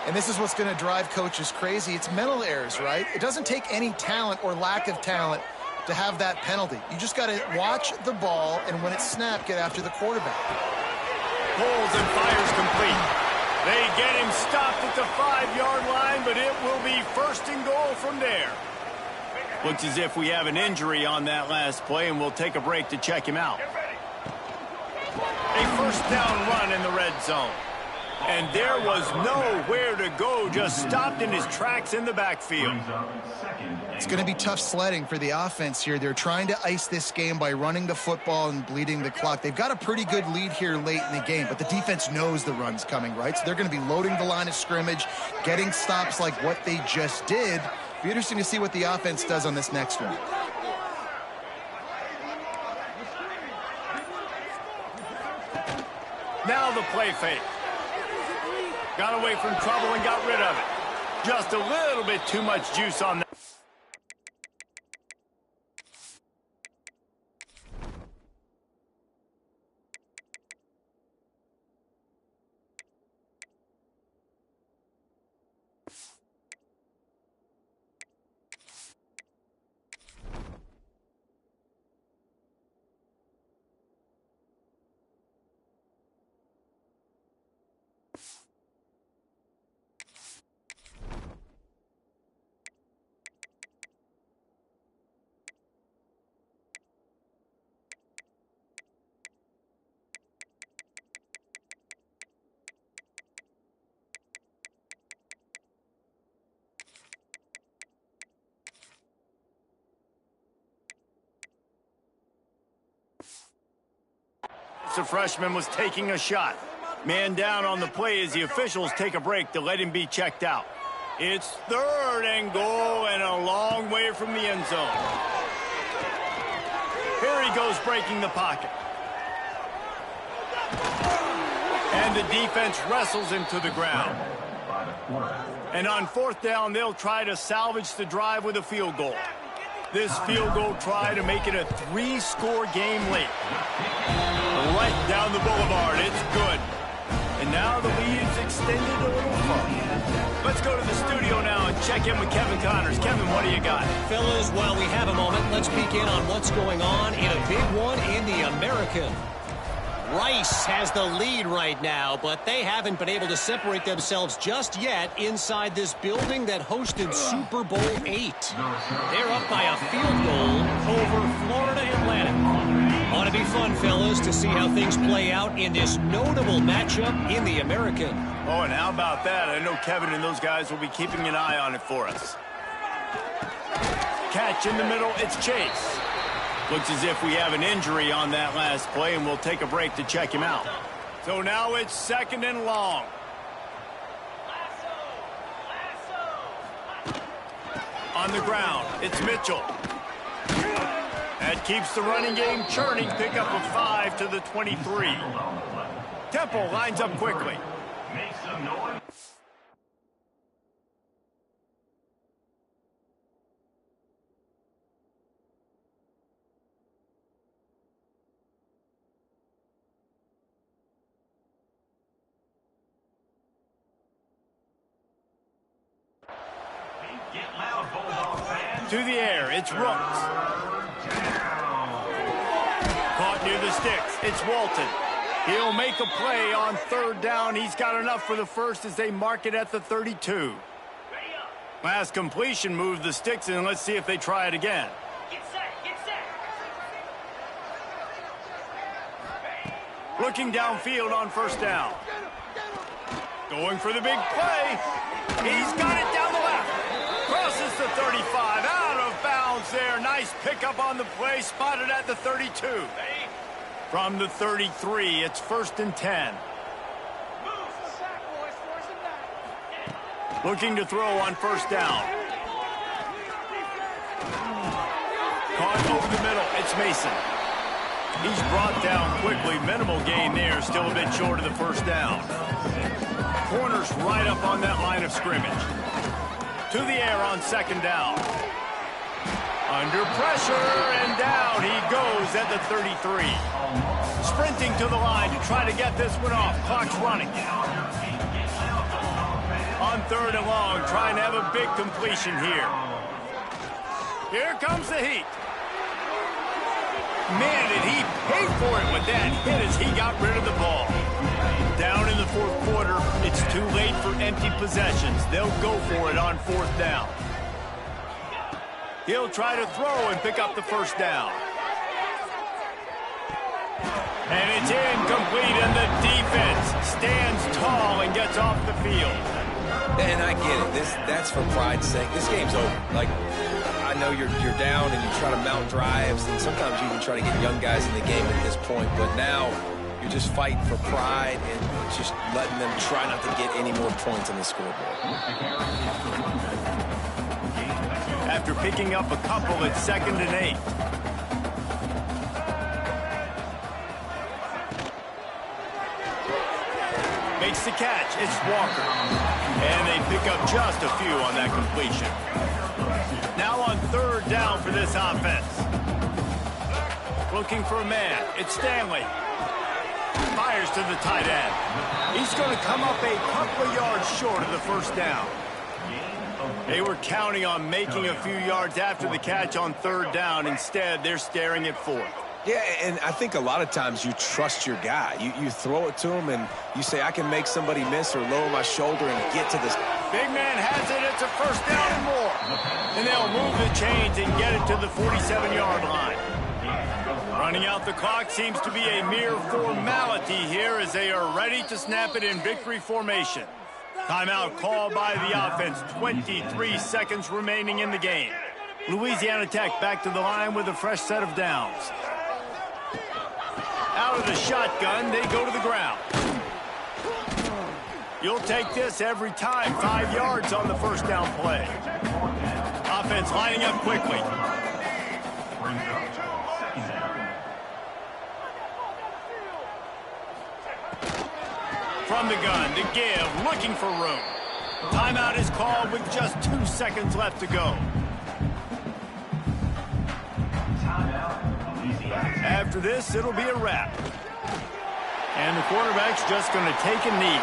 And this is what's going to drive coaches crazy. It's mental errors, right? It doesn't take any talent or lack of talent to have that penalty. You just got to watch the ball, and when it's snapped, get after the quarterback. Pulls and fires complete. They get him stopped at the 5-yard line, but it will be 1st and goal from there. Looks as if we have an injury on that last play, and we'll take a break to check him out. A 1st down run in the red zone. And there was nowhere to go, just stopped in his tracks in the backfield. It's going to be tough sledding for the offense here. They're trying to ice this game by running the football and bleeding the clock. They've got a pretty good lead here late in the game, but the defense knows the run's coming, right? So they're going to be loading the line of scrimmage, getting stops like what they just did. It'll be interesting to see what the offense does on this next one. Now the play fake. Got away from trouble and got rid of it. Just a little bit too much juice on that. The freshman was taking a shot. Man down on the play as the officials take a break to let him be checked out. It's 3rd and goal and a long way from the end zone. Here he goes breaking the pocket. And the defense wrestles him to the ground. By the quarterback. And on 4th down, they'll try to salvage the drive with a field goal. This field goal try to make it a 3-score game late. Right down the boulevard. It's good. And now the lead is extended a little further. Let's go to the studio now and check in with Kevin Connors. Kevin, what do you got? Fellas, while we have a moment, let's peek in on what's going on in a big one in the American. Rice has the lead right now, but they haven't been able to separate themselves just yet inside this building that hosted Super Bowl VIII. They're up by a field goal over Florida Atlantic. Ought to be fun, fellas, to see how things play out in this notable matchup in the American. Oh, and how about that? I know Kevin and those guys will be keeping an eye on it for us. Catch in the middle, it's Chase. Looks as if we have an injury on that last play, and we'll take a break to check him out. So now it's 2nd and long. On the ground, it's Mitchell. That keeps the running game churning. Pick up a 5 to the 23. Temple lines up quickly. Make some noise. Get loud, Bulldog fans. To the air, it's Rooks. Caught near the sticks, it's Walton. He'll make a play on 3rd down. He's got enough for the first as they mark it at the 32. Last completion moved the sticks in. Let's see if they try it again. Get set, get set. Looking downfield on 1st down. Going for the big play. He's got it down the left. Crosses the 35. Out of bounds there. Nice pickup on the play. Spotted at the 32. From the 33, it's 1st and 10. Looking to throw on 1st down. Caught over the middle. It's Mason. He's brought down quickly. Minimal gain there. Still a bit short of the 1st down. Corners right up on that line of scrimmage. To the air on 2nd down. Under pressure, and down he goes at the 33. Sprinting to the line to try to get this one off. Clock's running. On 3rd and long, trying to have a big completion here. Here comes the heat. Man, did he pay for it with that hit as he got rid of the ball. Down in the 4th quarter, it's too late for empty possessions. They'll go for it on 4th down. He'll try to throw and pick up the 1st down. And it's incomplete, and the defense stands tall and gets off the field. And I get it. That's for pride's sake. This game's over. Like, I know you're down and you try to mount drives, and sometimes you even try to get young guys in the game at this point. But now you're just fighting for pride and just letting them try not to get any more points on the scoreboard. After picking up a couple, it's 2nd and 8. Makes the catch. It's Walker. And they pick up just a few on that completion. Now on 3rd down for this offense. Looking for a man. It's Stanley. Fires to the tight end. He's going to come up a couple of yards short of the 1st down. They were counting on making a few yards after the catch on 3rd down. Instead, they're staring at 4th. Yeah, and I think a lot of times you trust your guy. You throw it to him and you say, I can make somebody miss or lower my shoulder and get to this. Big man has it. It's a 1st down and more. And they'll move the chains and get it to the 47-yard line. Running out the clock seems to be a mere formality here as they are ready to snap it in victory formation. Timeout called by the offense. 23 seconds remaining in the game. Louisiana Tech back to the line with a fresh set of downs. Out of the shotgun, they go to the ground. You'll take this every time. 5 yards on the 1st down play. Offense lining up quickly. from the gun to give, looking for room. Timeout is called with just 2 seconds left to go. After this, it'll be a wrap. And the quarterback's just going to take a knee.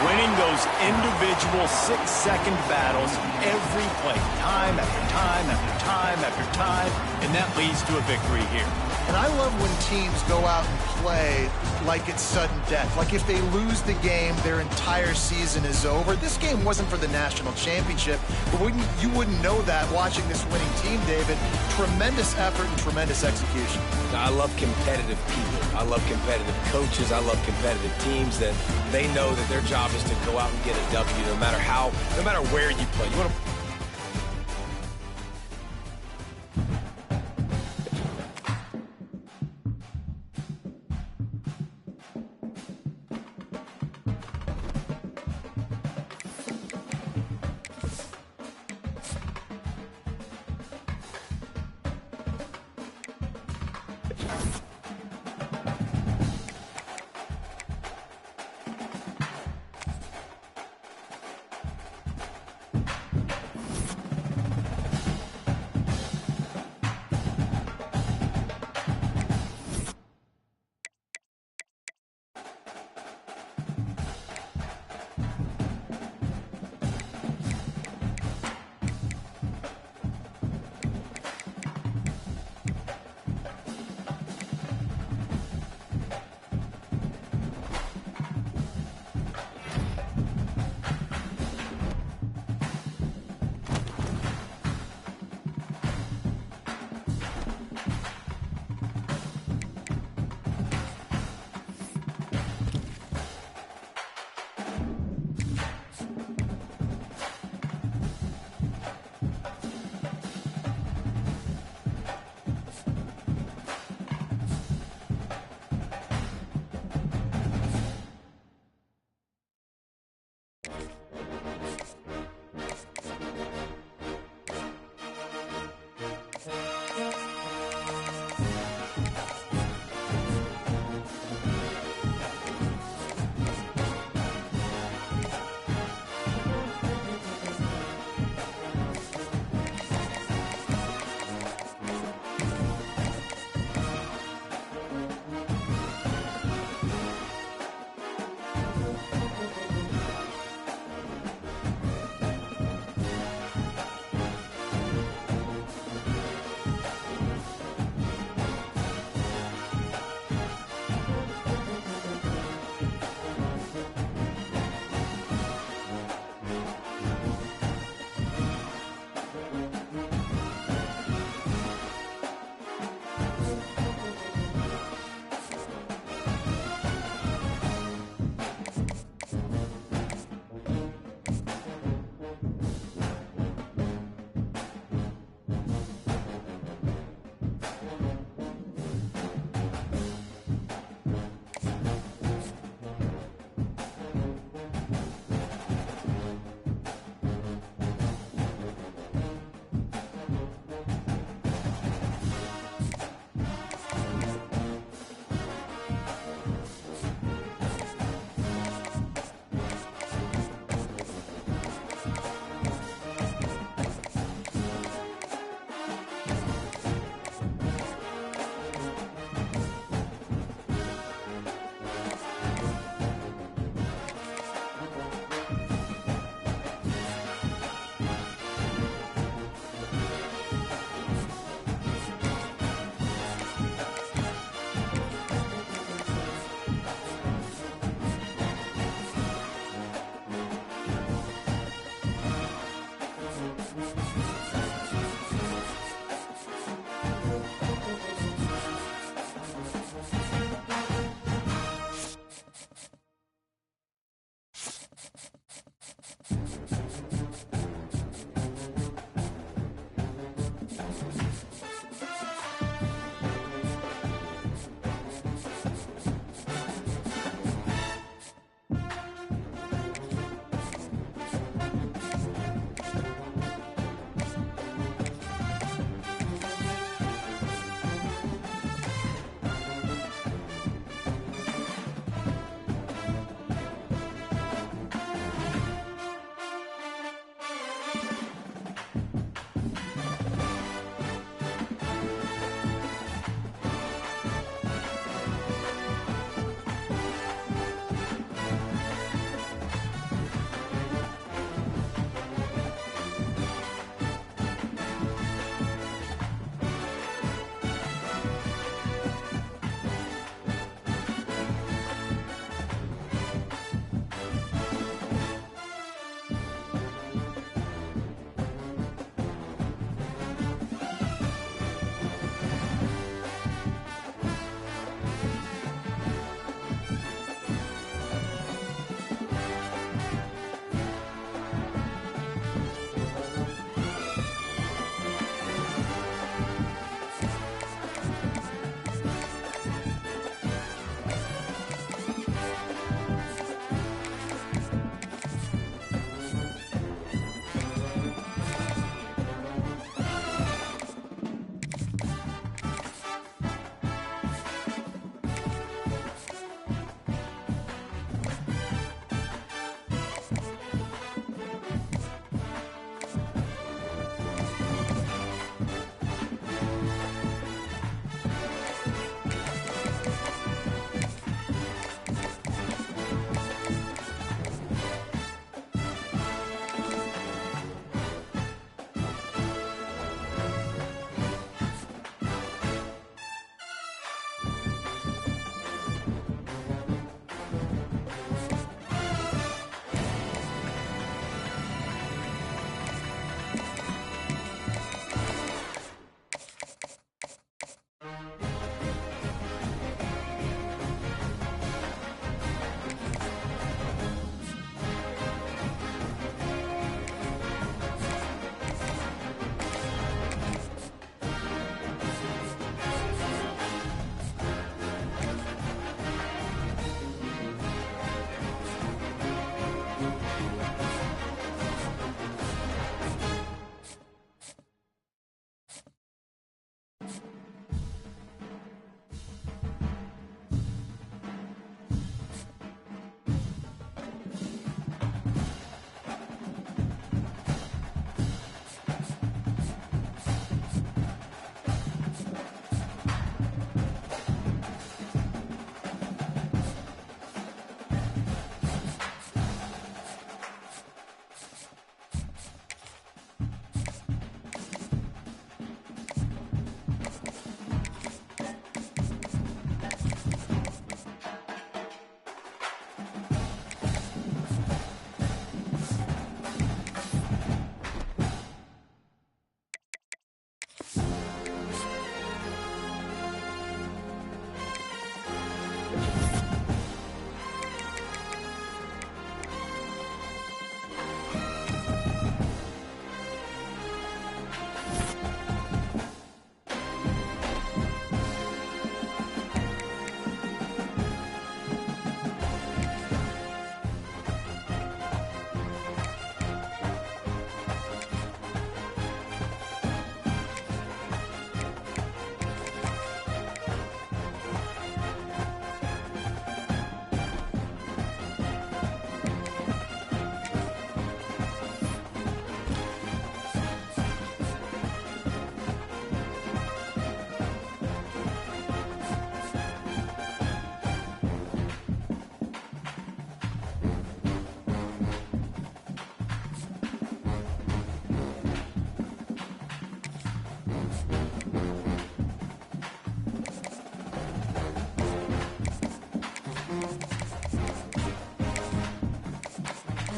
Winning those individual 6-second battles every play, time after time after time after time, and that leads to a victory here. And I love when teams go out and play like it's sudden death. Like if they lose the game, their entire season is over. This game wasn't for the national championship, but you wouldn't know that watching this winning team, David. Tremendous effort and tremendous execution. I love competitive people. I love competitive coaches. I love competitive teams that they know that their job is to go out and get a W no matter where you play. You want to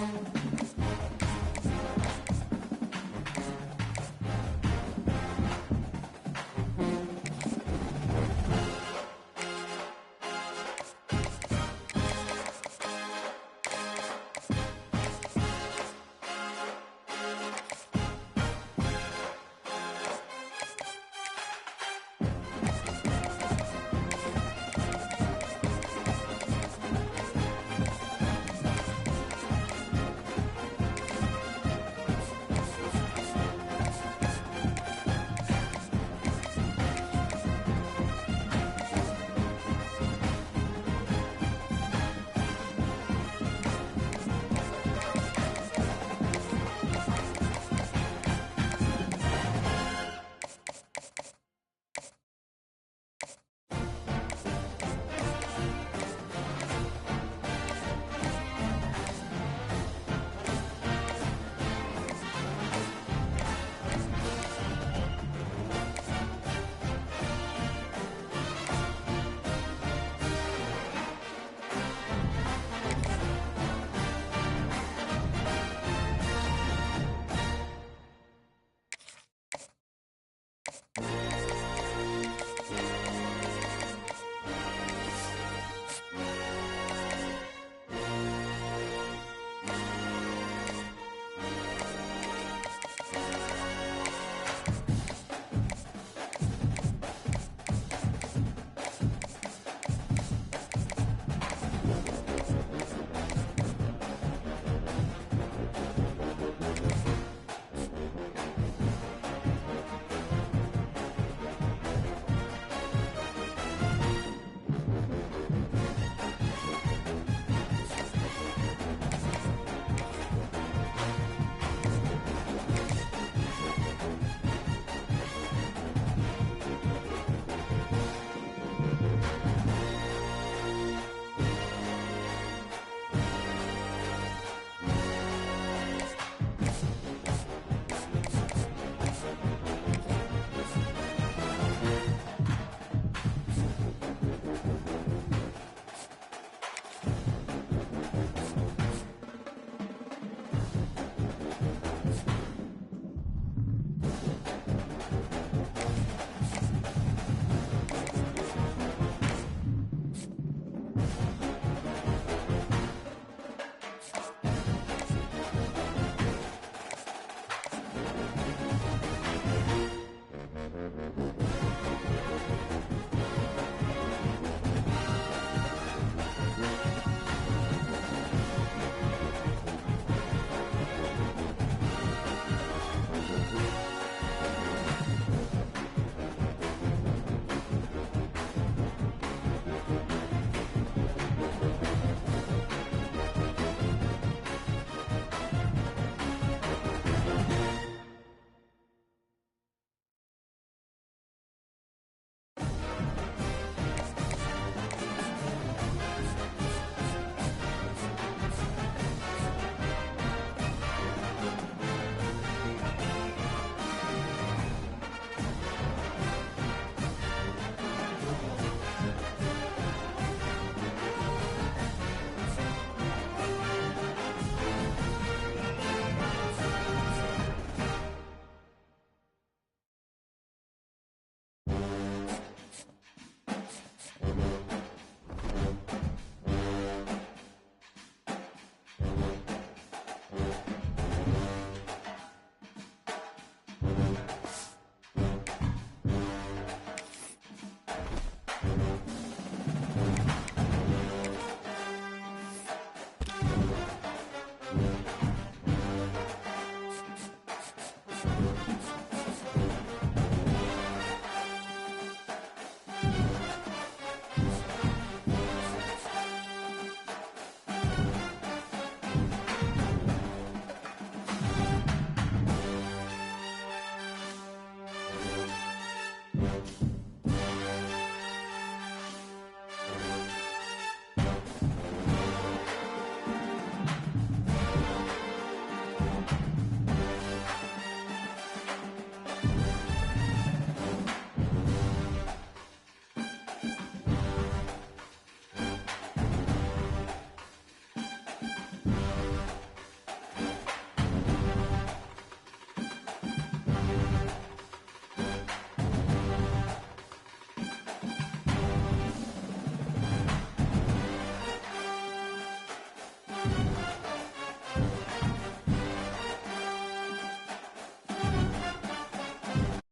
All